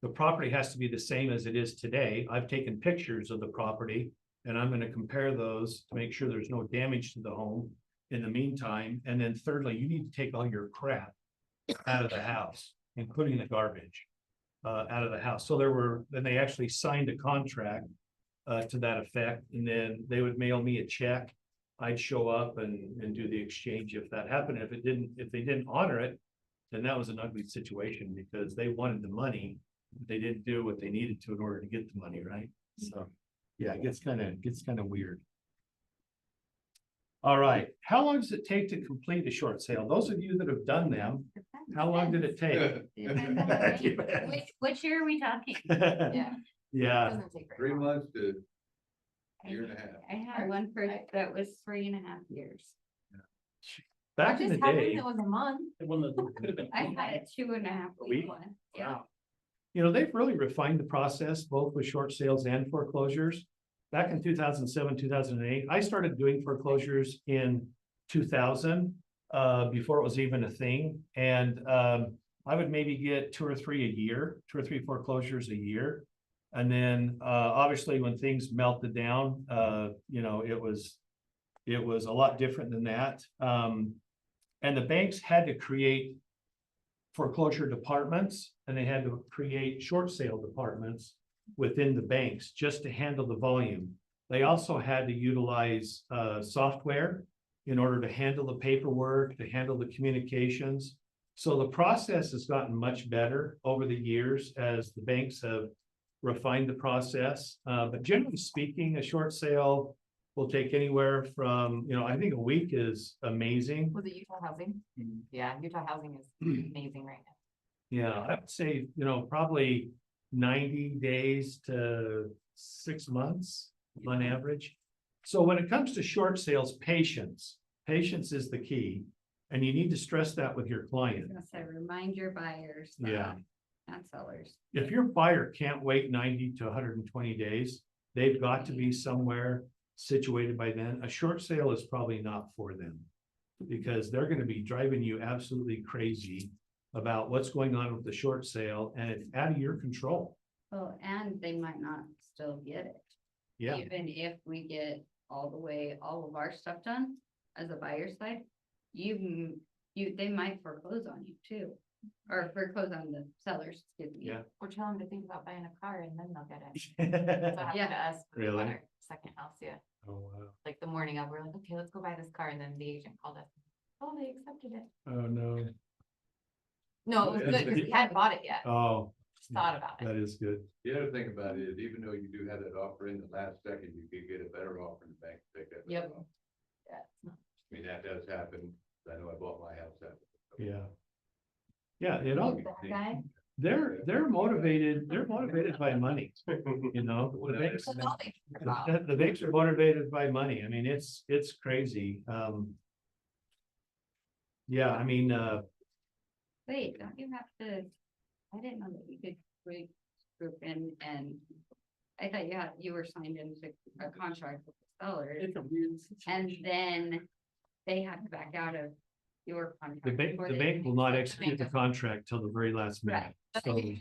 S10: The property has to be the same as it is today. I've taken pictures of the property and I'm gonna compare those to make sure there's no damage to the home in the meantime. And then thirdly, you need to take all your crap out of the house, including the garbage, out of the house. So then they actually signed a contract to that effect, and then they would mail me a check. I'd show up and do the exchange if that happened. If they didn't honor it, then that was an ugly situation because they wanted the money. But they didn't do what they needed to in order to get the money, right? So, yeah, it gets kind of weird. All right, how long does it take to complete a short sale? Those of you that have done them, how long did it take?
S3: Depends on the rate. Which year are we talking?
S11: Yeah.
S10: Yeah,
S11: Doesn't take very
S8: 3
S11: long.
S8: months to year and a half.
S3: I had one that was 3.5 years.
S10: back in the
S11: Just had one
S10: day,
S11: that was a month.
S3: I had a 2.5 week one. Yeah.
S10: you know, they've really refined the process both with short sales and foreclosures. Back in 2007, 2008, I started doing foreclosures in 2000, before it was even a thing. And I would maybe get 2 or 3 a year, 2 or 3 foreclosures a year. And then obviously when things melted down, you know, it was a lot different than that. And the banks had to create foreclosure departments and they had to create short sale departments within the banks just to handle the volume. They also had to utilize software in order to handle the paperwork, to handle the communications. So the process has gotten much better over the years as the banks have refined the process. But generally speaking, a short sale will take anywhere from, you know, I think a week is amazing.
S11: Was it Utah Housing?
S10: Mhm.
S11: Yeah, Utah Housing is amazing right now.
S10: Yeah, I would say, you know, probably 90 days to 6 months on average. So when it comes to short sales, patience is the key. And you need to stress that with your
S3: I
S10: client.
S3: was gonna say, remind your buyers.
S10: Yeah.
S3: Not sellers.
S10: If your buyer can't wait 90 to 120 days, they've got to be somewhere situated by then. A short sale is probably not for them. Because they're gonna be driving you absolutely crazy about what's going on with the short sale and it's out of your control.
S3: Oh, and they might not still get it.
S10: Yeah,
S3: Even if we get all of our stuff done as a buyer side, they might foreclose on you too. Or foreclose on the sellers, excuse me.
S10: Yeah.
S11: Or tell them to think about buying a car and then they'll get it. That's what happened
S3: Yeah.
S11: to us. when we bought
S10: Really?
S11: our Second house, yeah.
S10: Oh, wow.
S11: Like the morning of, we're like, okay, let's go buy this car. And then the agent called us. Oh, they accepted it.
S10: Oh, no.
S11: No, it was good because we hadn't bought it yet.
S10: Oh,
S11: Just thought about it.
S10: that is good.
S8: The other thing about it is even though you do have that offer in the last second, you could get a better offer in the bank. To take that better
S11: Yep.
S8: offer.
S11: Yeah.
S8: I mean, that does happen. I know I bought my house that.
S10: Yeah. Yeah, it all,
S11: That guy.
S10: they're motivated by money, you know? The banks-
S11: That's all they care about.
S10: The banks are motivated by money. I mean, it's crazy. Yeah, I mean,
S3: Wait, don't you have to, I didn't know that you could group in and I thought you were signed into a contract with the sellers. And then they have to back out of your contract.
S10: the bank,
S3: before
S10: the
S3: they
S10: bank
S3: can
S10: will not
S3: accept
S10: execute the contract till the very last minute.
S3: Right.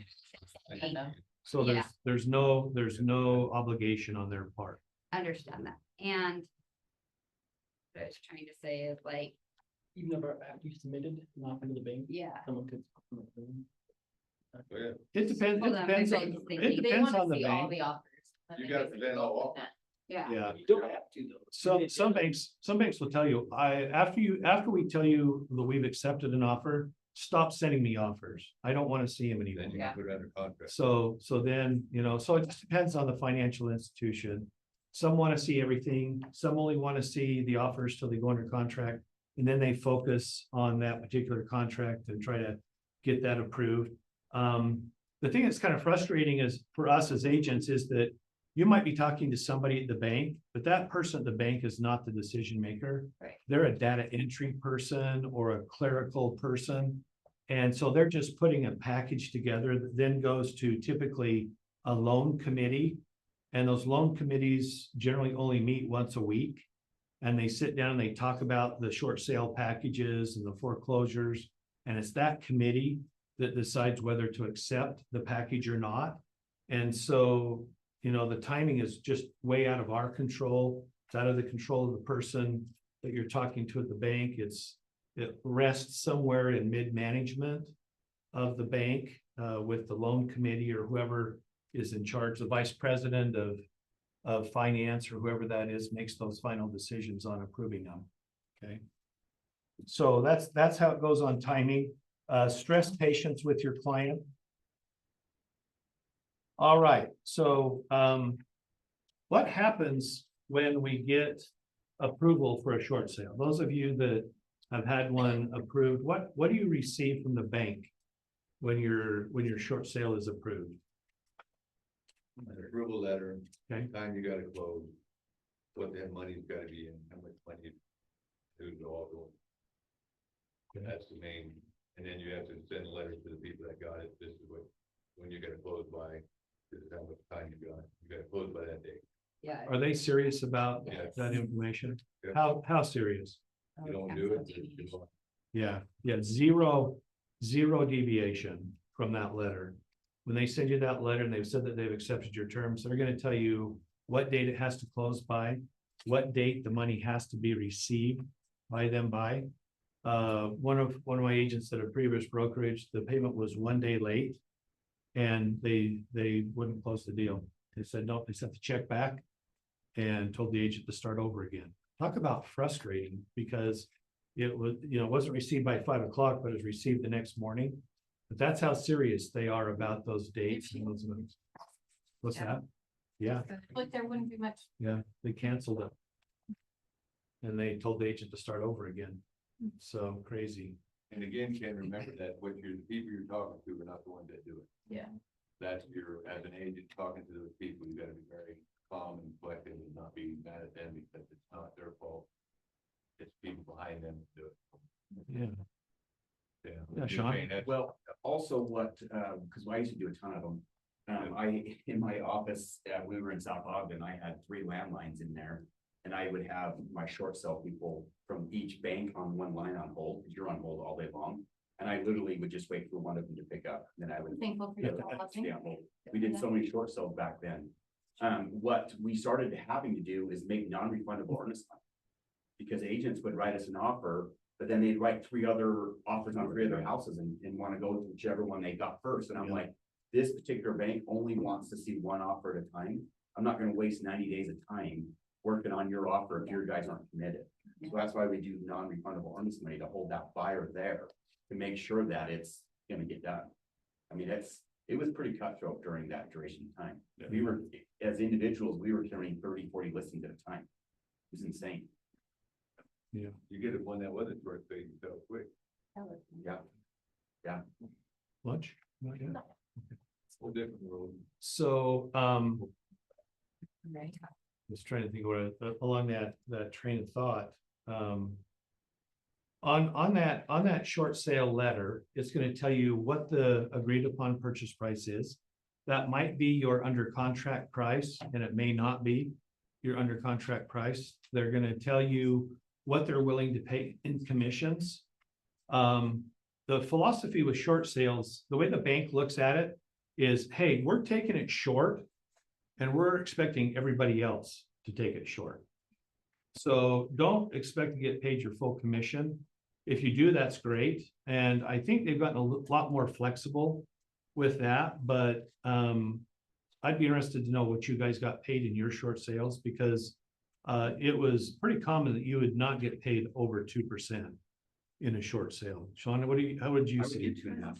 S10: So
S3: Yeah.
S10: there's no obligation on their part.
S3: Understand that, and what I was trying to say is like,
S12: Even after you submitted an offer to the bank,
S3: yeah.
S12: someone could.
S8: So, yeah,
S10: It depends,
S3: Hold on, my brain's thinking.
S10: it
S11: They
S10: depends
S11: want
S10: on
S11: to
S10: the
S11: see all
S10: bank.
S11: the offers. Then
S8: You
S11: they
S8: gotta
S11: basically
S8: present
S11: go
S8: all
S11: with that.
S3: Yeah.
S10: Yeah.
S12: You don't have to though.
S10: Some banks will tell you, after we tell you that we've accepted an offer, stop sending me offers. I don't want to see them anymore.
S8: then you
S11: Yeah.
S8: put it under contract.
S10: So then, you know, so it just depends on the financial institution. Some want to see everything, some only want to see the offers till they go under contract. And then they focus on that particular contract and try to get that approved. The thing that's kind of frustrating is for us as agents is that you might be talking to somebody at the bank, but that person at the bank is not the decision maker.
S3: Right.
S10: They're a data entry person or a clerical person. And so they're just putting a package together that then goes to typically a loan committee. And those loan committees generally only meet once a week. And they sit down and they talk about the short sale packages and the foreclosures. And it's that committee that decides whether to accept the package or not. And so, you know, the timing is just way out of our control. It's out of the control of the person that you're talking to at the bank. It rests somewhere in mid-management of the bank with the loan committee or whoever is in charge, the vice president of finance or whoever that is makes those final decisions on approving them. Okay. So that's how it goes on timing. Stress patience with your client. All right, so what happens when we get approval for a short sale? Those of you that have had one approved, what do you receive from the bank when your short sale is approved?
S8: An approval letter.
S10: Okay.
S8: Time you gotta close, what that money's gotta be in, how much money to all go.
S10: Okay.
S8: That's the main, and then you have to send letters to the people that got it, this is what, when you're gonna close by, this is how much time you gotta close by that date.
S3: Yeah.
S10: Are they serious about
S8: Yes.
S10: that information?
S8: Yeah.
S10: How serious?
S8: You don't do it, it's fine.
S10: Yeah, zero deviation from that letter. When they send you that letter and they've said that they've accepted your terms, they're gonna tell you what date it has to close by, what date the money has to be received by them by. One of my agents at a previous brokerage, the payment was 1 day late. And they wouldn't close the deal. They said, no, they sent the check back and told the agent to start over again. Talk about frustrating because it was, you know, it wasn't received by 5 o'clock, but it was received the next morning. But that's how serious they are about those dates and those moves. What's that? Yeah,
S11: Like there wouldn't be much.
S10: yeah, they canceled it. And they told the agent to start over again. So crazy.
S8: And again, Ken, remember that what the people you're talking to are not the ones that do it.
S11: Yeah.
S8: That's as an agent talking to those people, you gotta be very calm and collected and not be mad at them because it's not their fault. It's people behind them that do it.
S10: Yeah.
S8: Yeah.
S10: Sean?
S8: Jane, that's-
S4: Well, also what, because I used to do a ton of them. In my office, we were in South Ogden, I had 3 landlines in there. And I would have my short sale people from each bank on one line on hold, because you're on hold all day long. And I literally would just wait for one of them to pick up, and then I would.
S11: Thankful for
S4: Yeah,
S11: your blessing.
S4: stay on hold. We did so many short sales back then. What we started having to do is make non-refundable earnest money. Because agents would write us an offer, but then they'd write 3 other offers on 3 other houses and want to go to whichever one they got first. And I'm like, this particular bank only wants to see 1 offer at a time. I'm not gonna waste 90 days of time working on your offer if your guys aren't committed. So that's why we do non-refundable earnest money to hold that buyer there to make sure that it's gonna get done. I mean, it was pretty cutthroat during that duration of time. We were, as individuals, we were carrying 30, 40 listings at a time. It was insane.
S8: You get it one that wasn't short sale, you sell quick.
S4: Yeah.
S10: Lunch? Not yet.
S8: Whole different world.
S10: So,
S11: Right.
S10: just trying to think where, along that train of thought. On that short sale letter, it's gonna tell you what the agreed upon purchase price is. That might be your under contract price, and it may not be your under contract price. They're gonna tell you what they're willing to pay in commissions. The philosophy with short sales, the way the bank looks at it is, hey, we're taking it short. And we're expecting everybody else to take it short. So don't expect to get paid your full commission. If you do, that's great. And I think they've gotten a lot more flexible with that, but I'd be interested to know what you guys got paid in your short sales because it was pretty common that you would not get paid over 2% in a short sale. Shauna, how would you
S4: I would
S10: see?
S4: do 2.5.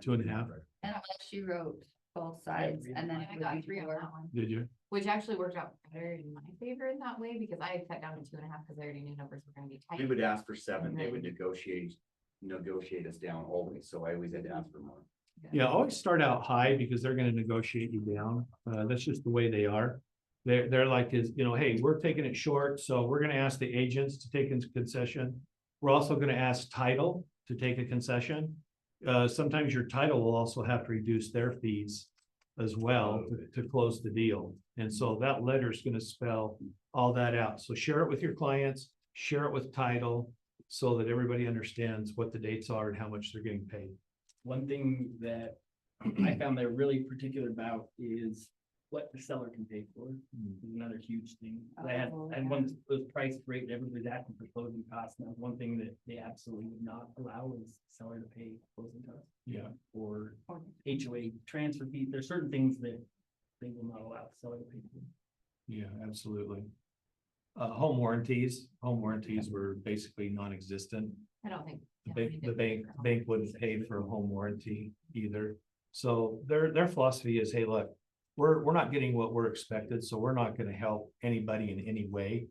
S10: 2.5,
S3: And she wrote both sides and then.
S11: I got 3 on that one,
S10: did you?
S11: which actually worked out better in my favor in that way because I had cut down to 2.5 because I already knew numbers were gonna be tight.
S4: We would ask for 7, they would negotiate us down always, so I always had to ask for more.
S10: Yeah, always start out high because they're gonna negotiate you down. That's just the way they are. They're like, hey, we're taking it short, so we're gonna ask the agents to take into concession. We're also gonna ask title to take a concession. Sometimes your title will also have to reduce their fees as well to close the deal. And so that letter is gonna spell all that out. So share it with your clients, share it with title, so that everybody understands what the dates are and how much they're getting paid.
S12: One thing that I found they're really particular about is what the seller can pay for. Is another huge thing. I had,
S3: Oh,
S12: and
S3: yeah.
S12: one was price rate, everybody's asking for closing costs. Now, one thing that they absolutely would not allow is seller to pay closing costs.
S10: Yeah.
S12: Or HOA transfer fee. There's certain things that they will not allow the seller to pay for.
S10: Yeah, absolutely. Home warranties were basically non-existent.
S11: I don't think.
S10: The bank wouldn't pay for a home warranty either. So their philosophy is, hey, look, we're not getting what we're expected, so we're not gonna help anybody in any way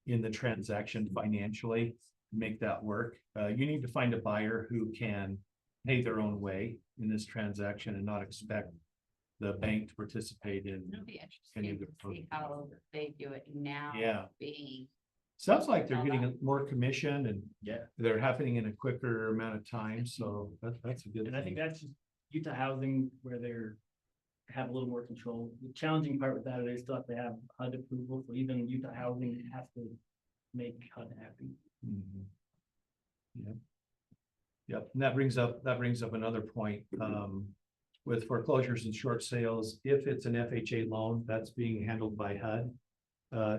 S10: in the transaction financially, make that work. You need to find a buyer who can pay their own way in this transaction and not expect the bank to participate in.
S3: It'll be
S10: Any
S3: interesting
S10: of the
S3: to see how they do it now.
S10: Yeah.
S3: Being,
S10: Sounds like they're getting more commission and
S12: Yeah.
S10: they're happening in a quicker amount of time, so that's a good.
S12: And I think
S10: thing.
S12: that's just Utah housing where they're have a little more control. The challenging part with that is they still have to have HUD approval, so even Utah housing has to make HUD happy.
S10: Mhm. Yep. Yep, and that brings up another point, with foreclosures and short sales, if it's an FHA loan, that's being handled by HUD.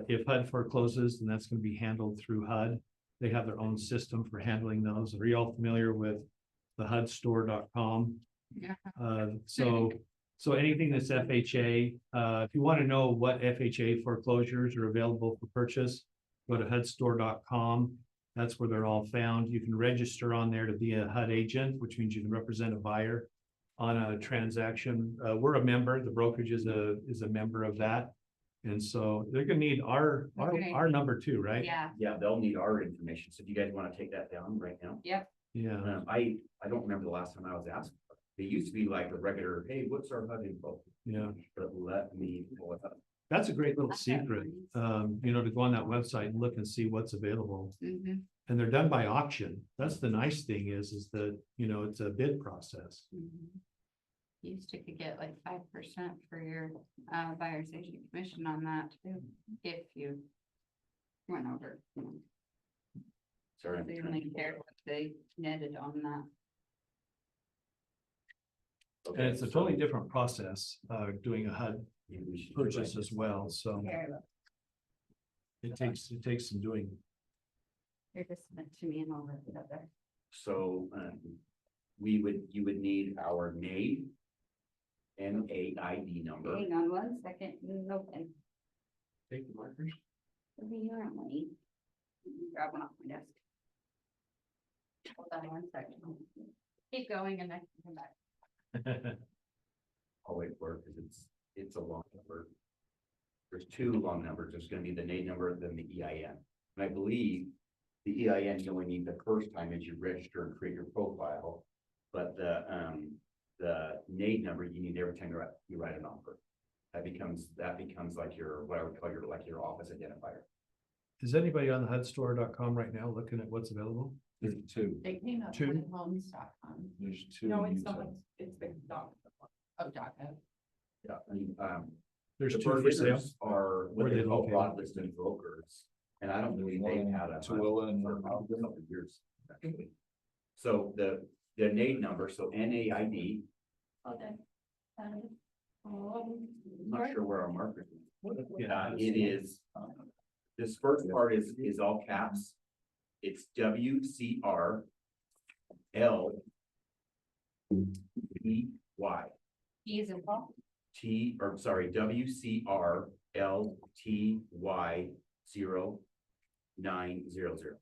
S10: If HUD forecloses, then that's gonna be handled through HUD. They have their own system for handling those. Are you all familiar with the HUDstore.com?
S3: yeah.
S10: So anything that's FHA, if you want to know what FHA foreclosures are available for purchase, go to HUDstore.com. That's where they're all found. You can register on there to be a HUD agent, which means you can represent a buyer on a transaction. We're a member, the brokerage is a member of that. And so they're gonna need our number too, right?
S3: Yeah,
S4: Yeah, they'll need our information. So do you guys want to take that down right now?
S3: yep.
S10: Yeah,
S4: I don't remember the last time I was asked. It used to be like a regular, hey, what's our HUD info?
S10: yeah.
S4: But let me pull it up.
S10: That's a great little
S3: I have
S10: secret,
S3: mine.
S10: to go on that website and look and see what's available.
S3: Mhm,
S10: And they're done by auction. That's the nice thing is that, it's a bid process.
S3: mhm. Used to could get like 5% for your buyer's agent commission on that too, if you went over.
S4: Sorry. I'm
S3: They
S4: trying
S3: only
S4: to-
S3: care what they netted on that.
S10: And
S4: Okay,
S10: it's a
S4: so
S10: totally different process, doing a HUD
S4: maybe we should
S10: purchase
S4: write
S10: as
S4: this
S10: well, so it takes some doing.
S3: You're just meant to me and all of the other.
S4: So, you would need our NAID, NAID number.
S3: Hang on 1 second, no pen.
S10: Take the markers.
S3: Apparently. Grab one off my desk. Hold on 1 second. Keep going and I can come back.
S4: I'll wait for it because it's a long number. There's two long numbers. There's gonna be the NAID number, then the EIN. And I believe the EIN you only need the first time as you register and create your profile. But the NAID number you need every time you write an offer. That becomes like your, what I would call your office identifier.
S10: Is anybody on the HUDstore.com right now looking at what's available?
S6: There's two,
S11: They came up
S10: Two.
S11: with homes.com.
S6: there's two.
S11: No, it's
S6: Utah.
S11: not, it's the dot. Oh, dot.
S4: Yeah, and
S10: There's
S4: the
S10: two for sale.
S4: brokers are what
S10: Where
S4: they
S10: they
S4: call
S10: located?
S4: broadlisted brokers. And I don't believe they've had a.
S6: Tooele and
S4: for a couple of years, actually. So the NAID number, so NAID,
S11: Okay.
S4: I'm not sure where our marker is.
S10: Yeah,
S4: It is, this first part is all caps. It's WCR LBY
S3: Ease and Paul.
S4: WCR LTY 0900.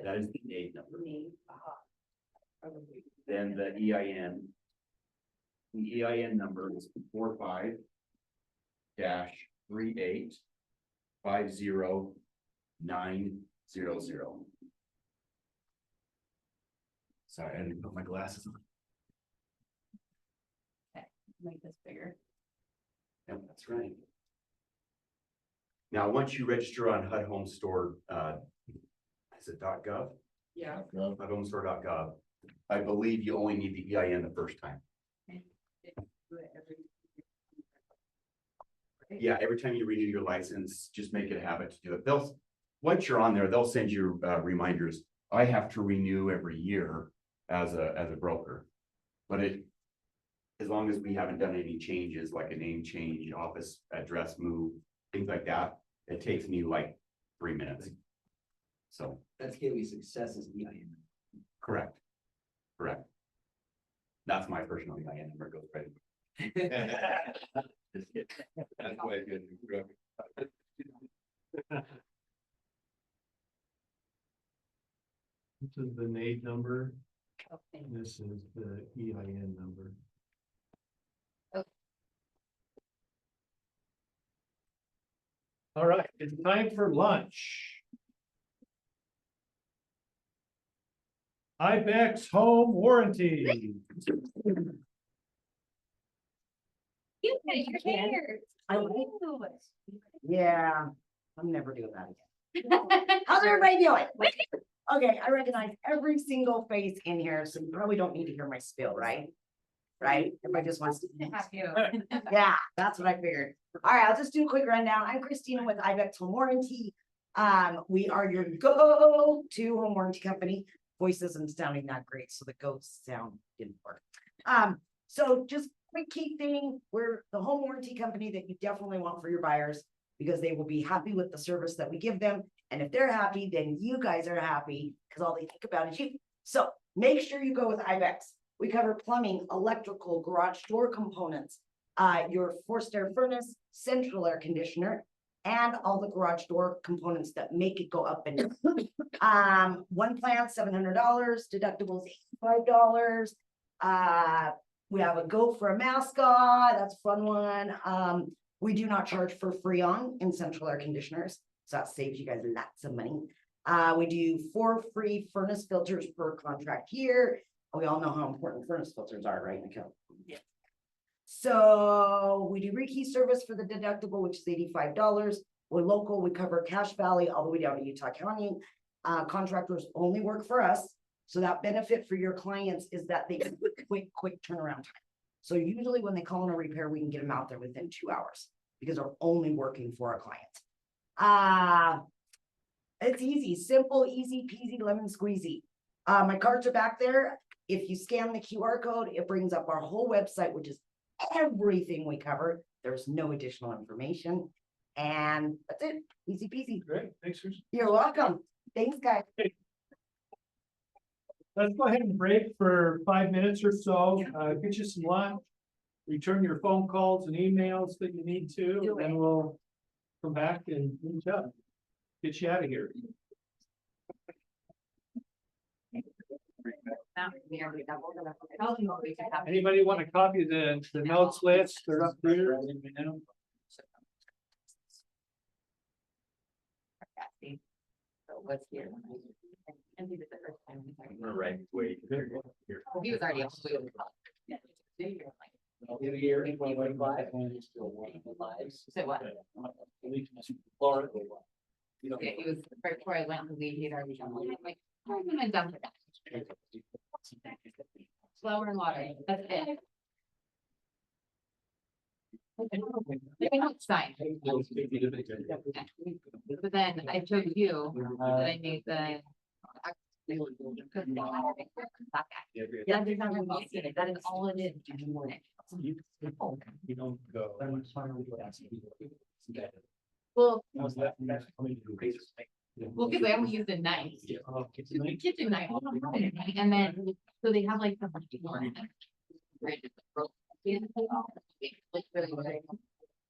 S4: That is the NAID number. Then the EIN. The EIN number is 45-38-50900. Sorry, I didn't put my glasses on.
S3: Make this bigger.
S4: Yep, that's right. Now, once you register on HUD Home Store, is it .gov?
S5: Yeah.
S4: HUDHomestore.gov. I believe you only need the EIN the first time. Yeah, every time you renew your license, just make it a habit to do it. Once you're on there, they'll send you reminders. I have to renew every year as a broker. But as long as we haven't done any changes, like a name change, office address move, things like that, it takes me like 3 minutes. So,
S1: That's Haley's success as EIN.
S4: correct. That's my personal EIN number, goes right. Just kidding.
S8: That's why I get
S10: This is the NAID number. This is the EIN number. All right, it's time for lunch. IBEX home warranty.
S3: You put your hair.
S13: Yeah, I'm never doing that again. How's everybody doing? Okay, I recognize every single face in here, so you probably don't need to hear my spiel, right? Right? Everybody just wants to.
S11: Have you?
S13: Yeah, that's what I figured. All right, I'll just do a quick rundown. I'm Christina with IBEX Home Warranty. We are your go-to home warranty company. Voice isn't sounding that great, so the ghost sound didn't work. So just quick key thing, we're the home warranty company that you definitely want for your buyers because they will be happy with the service that we give them. And if they're happy, then you guys are happy because all they think about is you. So make sure you go with IBEX. We cover plumbing, electrical, garage door components, your forced air furnace, central air conditioner, and all the garage door components that make it go up and down. One plan, $700, deductibles $85. We have a go for a mascot, that's a fun one. We do not charge for Freon in central air conditioners, so that saves you guys lots of money. We do 4 free furnace filters per contract year. We all know how important furnace filters are, right, Nicole? Yeah. So we do rekey service for the deductible, which is $85. We're local, we cover Cache Valley all the way down to Utah County. Contractors only work for us. So that benefit for your clients is that they get quick turnaround time. So usually when they call in a repair, we can get them out there within 2 hours because they're only working for our clients. It's easy, simple, easy peasy, lemon squeezy. My cards are back there. If you scan the QR code, it brings up our whole website, which is everything we cover. There's no additional information. And that's it. Easy peasy.
S10: Great, thanks, Chris.
S13: You're welcome. Thanks, guys.
S10: Let's go ahead and break for 5 minutes or so, get you some lunch. Return your phone calls and emails that you need to, and we'll come back and finish up. Get you out of here. Anybody want to copy the notes list? They're up here.
S11: What's here? And he was the first time.
S4: Right, wait.
S11: He was already. So what? Yeah, he was, right before I went to leave, he'd already done one. I'm like, I'm done with that. Flour and water, that's it. Sign. But then I showed you that I made the. Yeah, there's not really seen it. That is all it is.
S10: You don't go.
S11: Well, because I only use the knife. The kitchen knife. And then, so they have like the.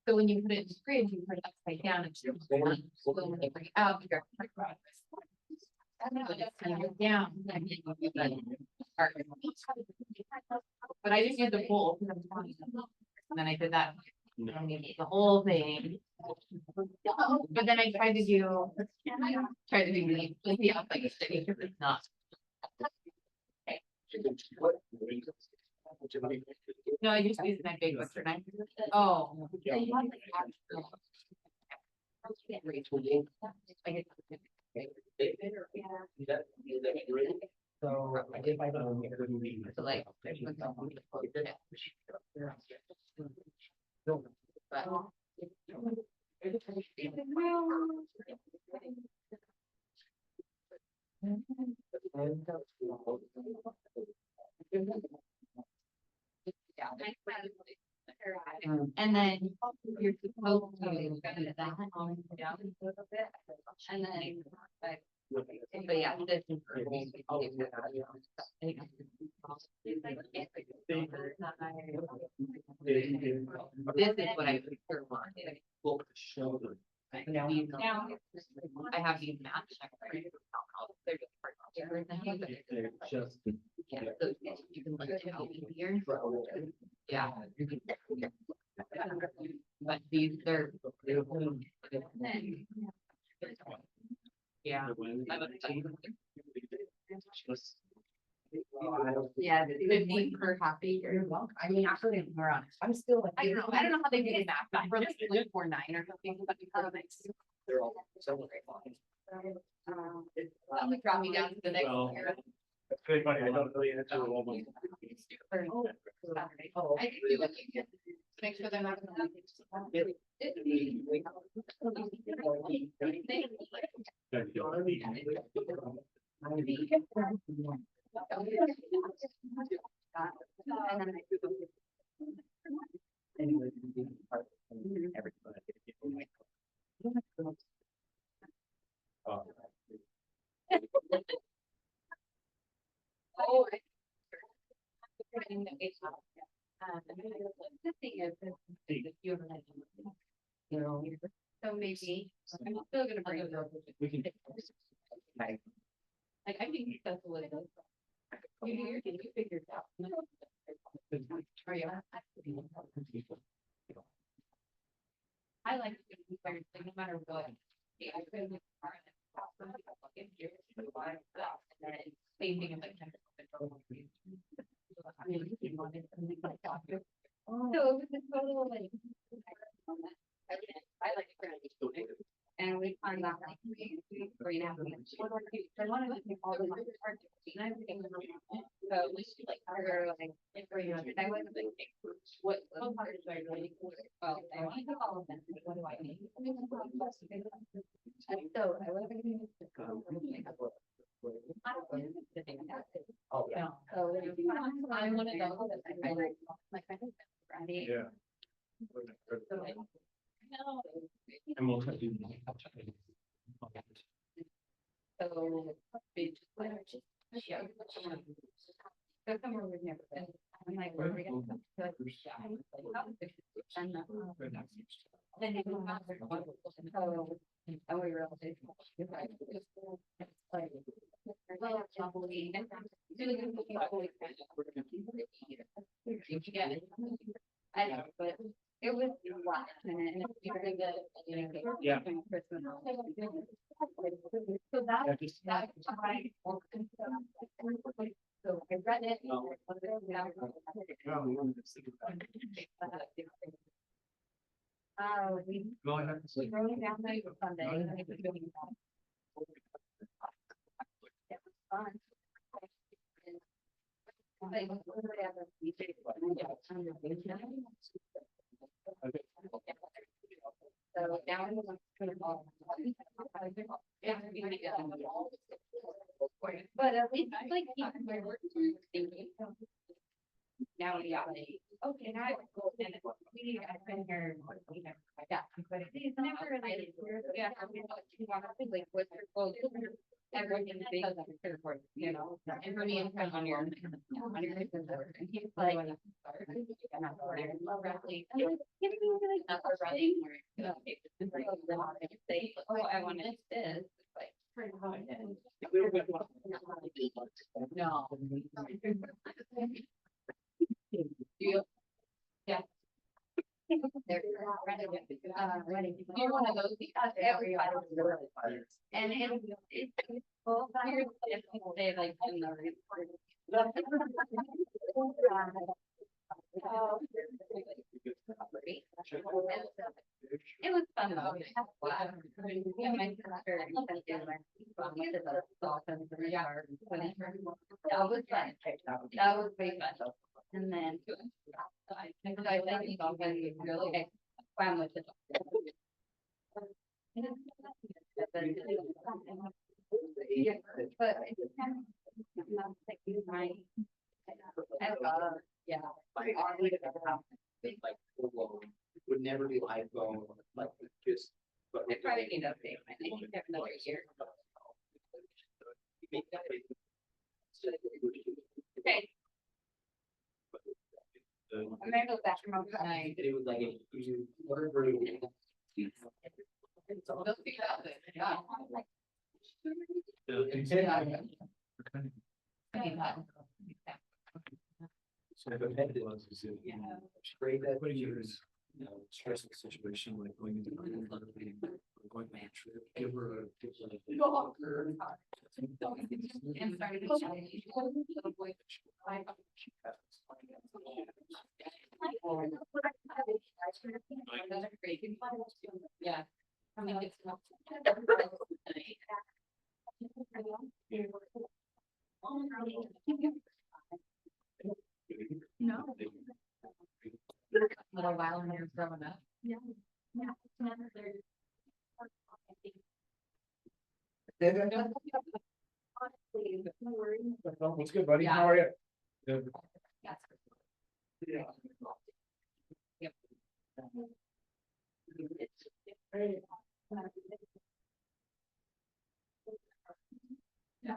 S11: So when you put it in the fridge, you put it upside down and. So when they bring it out, you got. Down. But I just used the bowl. And then I did that. The whole thing. But then I tried to do the outside study because it's not. No, I just used my big Western knife. Oh.
S12: So if I don't.
S11: So like. And then you're supposed to edit that on down a little bit, and then, but yeah, this is. This is what I prefer one. Now, I have these math checks. They're just part of it.
S12: Just.
S11: Yeah, so you can look at how easier. Yeah. But these are. Yeah. Yeah, 15 per copy.
S13: You're welcome. I mean, after they were honest, I'm still like.
S11: I don't know how they did that, but we're like 4.9 or something, but
S12: They're all so
S11: that would drop me down to the next
S10: Well,
S11: year.
S10: If anybody, I don't really answer the one.
S11: I can do what you can. Make sure they're not. Oh. The thing is, you know, so maybe, I'm still gonna bring it up.
S10: We can.
S11: Like, I think that's what it is. You figured it out. Are you? I like to be prepared, like, no matter what. Yeah, I couldn't be part of it. And then same thing as like. So it was a total like. I like it. And we find out like 3.5 minutes. I wanted to take all the money part. So we should like figure like. I wasn't like, what part do I really? Well, I want to do all of them. What do I need? And so I was.
S12: Oh,
S11: Yeah. So I'm one of those that I like my friend.
S10: Yeah.
S11: So like, no.
S10: And we'll try to do.
S11: So they just like, yeah. So somewhere we've never been. I'm like, where are we going? So like, yeah, I was like, oh, and then you go out there. So, and we were all like, well, probably. Yeah. I know, but it was a lot. And then it's very good.
S10: Yeah.
S11: Christmas. So that's why. So I read it. We
S10: Go ahead.
S11: wrote it down there Sunday. And it was really fun. It was fun. So now I'm gonna call. But at least like keeping my work thinking. Now we got like, okay, now I go and I've been here, yeah, but it's never like, yeah, like what's your goal? Everything big, you know, and for me, it's kind of on your. On your board, and he's like. And I'm like, love wrestling. I'm like, give me like, not for wrestling, where, you know, it's like, say, oh, I wanted this, it's like. No. You. Yeah. They're ready. You're one of those. Everybody. And it's full fire. If people say like in the report. It was fun though. Yeah, my sister sent in my phone to the dolphins in the yard. That was fun. That was pretty fun. And then. I think dolphins really fun with the. But it's kind of like I love, yeah.
S1: Would never do iPhone, like, just. But
S11: I probably need to update my name every another year. Okay. I'm gonna go back to my tonight.
S1: It was like, you, whatever.
S11: They'll figure out that, yeah.
S1: Straight that.
S6: What years, you know, stressful situation like going into. Going on a trip, give her a.
S11: And started. Yeah. I mean, it's not.
S5: No.
S11: Little while when you're growing up.
S5: Yeah.
S10: What's good, buddy?
S11: Yeah.
S10: How are you?
S11: Yes. Yep. Yeah.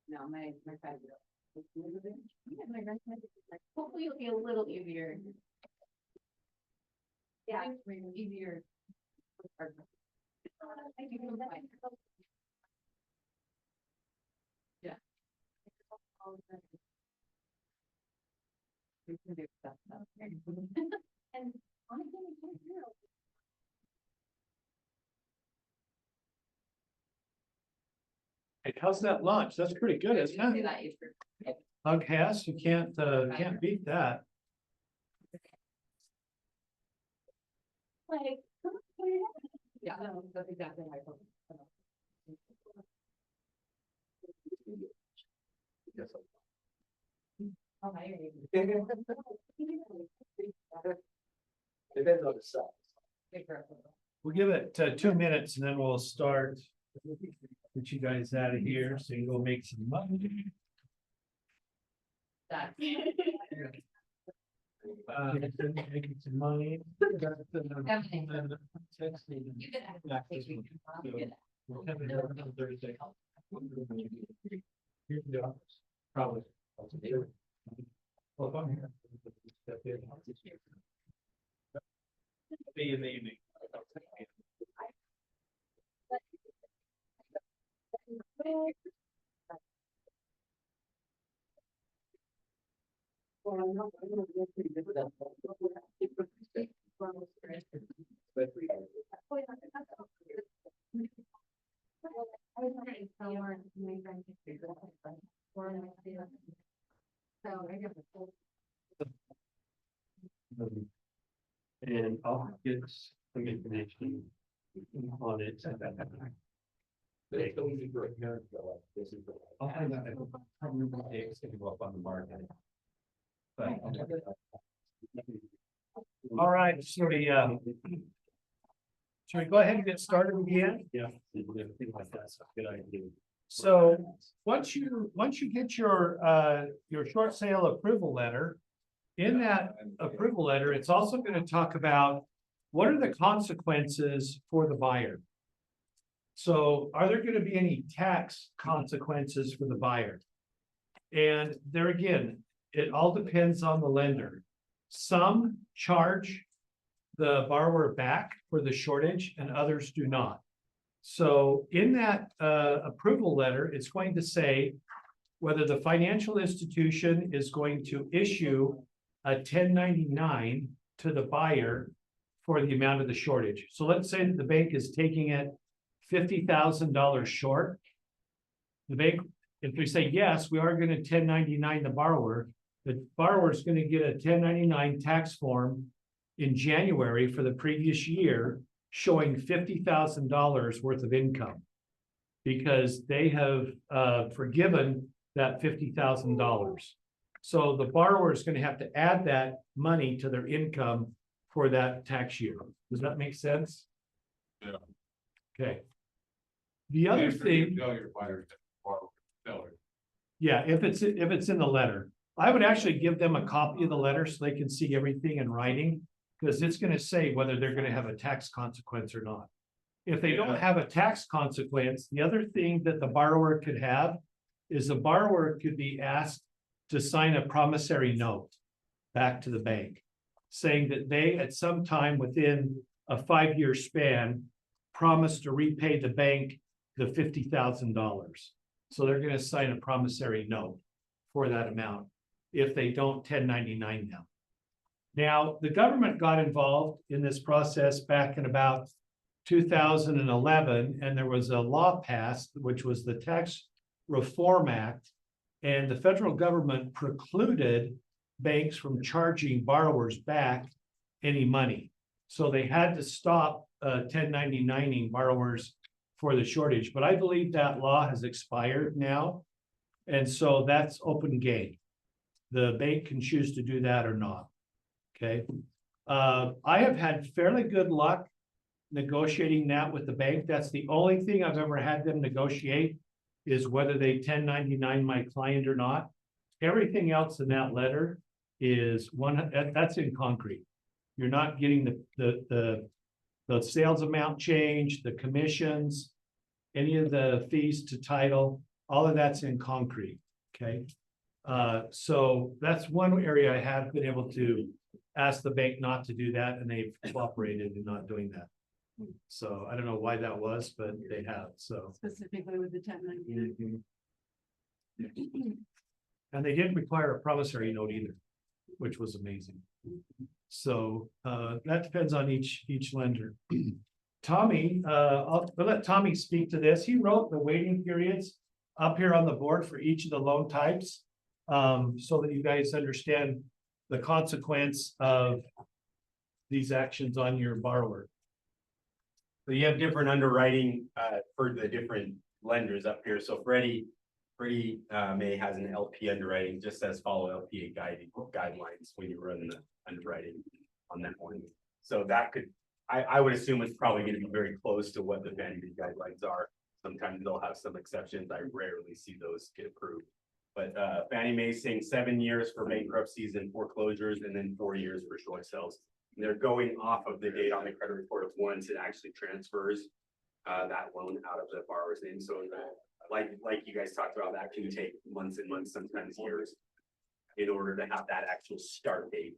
S11: No, my friend. Hopefully it'll be a little easier. Yeah, easier. Yeah. We can do stuff now. And honestly, we can't do it.
S10: Hey, how's that lunch? That's pretty good, isn't
S11: Do
S10: it?
S11: that, you-
S10: Hug Hess, you can't beat that.
S11: Like, yeah, no, that's exactly how I felt. Oh, I hear you.
S1: Depends on the size.
S10: We'll give it 2 minutes and then we'll start. Get you guys out of here so you can go make some money.
S11: That.
S10: Making some money.
S11: Everything. You can ask next week.
S10: Thursday. Here's the office. Probably. Well, if I'm here. Be in the evening. And I'll get some information on it.
S1: But it's going to be great. This is.
S10: I'll find out. Probably what day it's gonna go up on the market. But. All right, so should we go ahead and get started again?
S6: Yeah. That's a good idea.
S10: So once you get your short sale approval letter. In that approval letter, it's also going to talk about what are the consequences for the buyer. So are there going to be any tax consequences for the buyer? And there again, it all depends on the lender. Some charge the borrower back for the shortage and others do not. So in that approval letter, it's going to say whether the financial institution is going to issue a 1099 to the buyer for the amount of the shortage. So let's say that the bank is taking it $50,000 short. The bank, if we say, yes, we are going to 1099 the borrower is going to get a 1099 tax form in January for the previous year showing $50,000 worth of income. Because they have forgiven that $50,000. So the borrower is gonna have to add that money to their income for that tax year. Does that make sense?
S8: Yeah.
S10: Okay. The other thing.
S8: Tell your buyers that borrow, seller.
S10: Yeah, if it's in the letter, I would actually give them a copy of the letter so they can see everything in writing. Because it's gonna say whether they're gonna have a tax consequence or not. If they don't
S8: Yeah.
S10: have a tax consequence, the other thing that the borrower could have is the borrower could be asked to sign a promissory note back to the bank, saying that they, at some time within a 5-year span, promise to repay the bank the $50,000. So they're gonna sign a promissory note for that amount if they don't 1099 them. Now, the government got involved in this process back in about 2011, and there was a law passed, which was the Tax Reform Act. And the federal government precluded banks from charging borrowers back any money. So they had to stop 1099ing borrowers for the shortage. But I believe that law has expired now. And so that's open game. The bank can choose to do that or not. Okay. I have had fairly good luck negotiating that with the bank. That's the only thing I've ever had them negotiate is whether they 1099 my client or not. Everything else in that letter is that's in concrete. You're not getting the sales amount change, the commissions, any of the fees to title, all of that's in concrete. Okay. So that's one area I have been able to ask the bank not to do that, and they've cooperated in not doing that. So I don't know why that was, but they have, so.
S5: Specifically with the 1099.
S10: And they didn't require a promissory note either, which was amazing. So that depends on each lender. Tommy, I'll let Tommy speak to this. He wrote the waiting periods up here on the board for each of the loan types. So that you guys understand the consequence of these actions on your borrower.
S9: So you have different underwriting for the different lenders up here. So Freddie Mae has an LP underwriting, just says follow LPA guidelines when you run the underwriting on that one. So that could, I would assume it's probably going to be very close to what the Fannie Mae guidelines are. Sometimes they'll have some exceptions. I rarely see those get approved. But Fannie Mae's saying 7 years for bankruptcies and foreclosures, and then 4 years for short sales. And they're going off of the date on the credit report of once it actually transfers that loan out of the borrower's name. So like you guys talked about, that can take months and months, sometimes years, in order to have that actual start date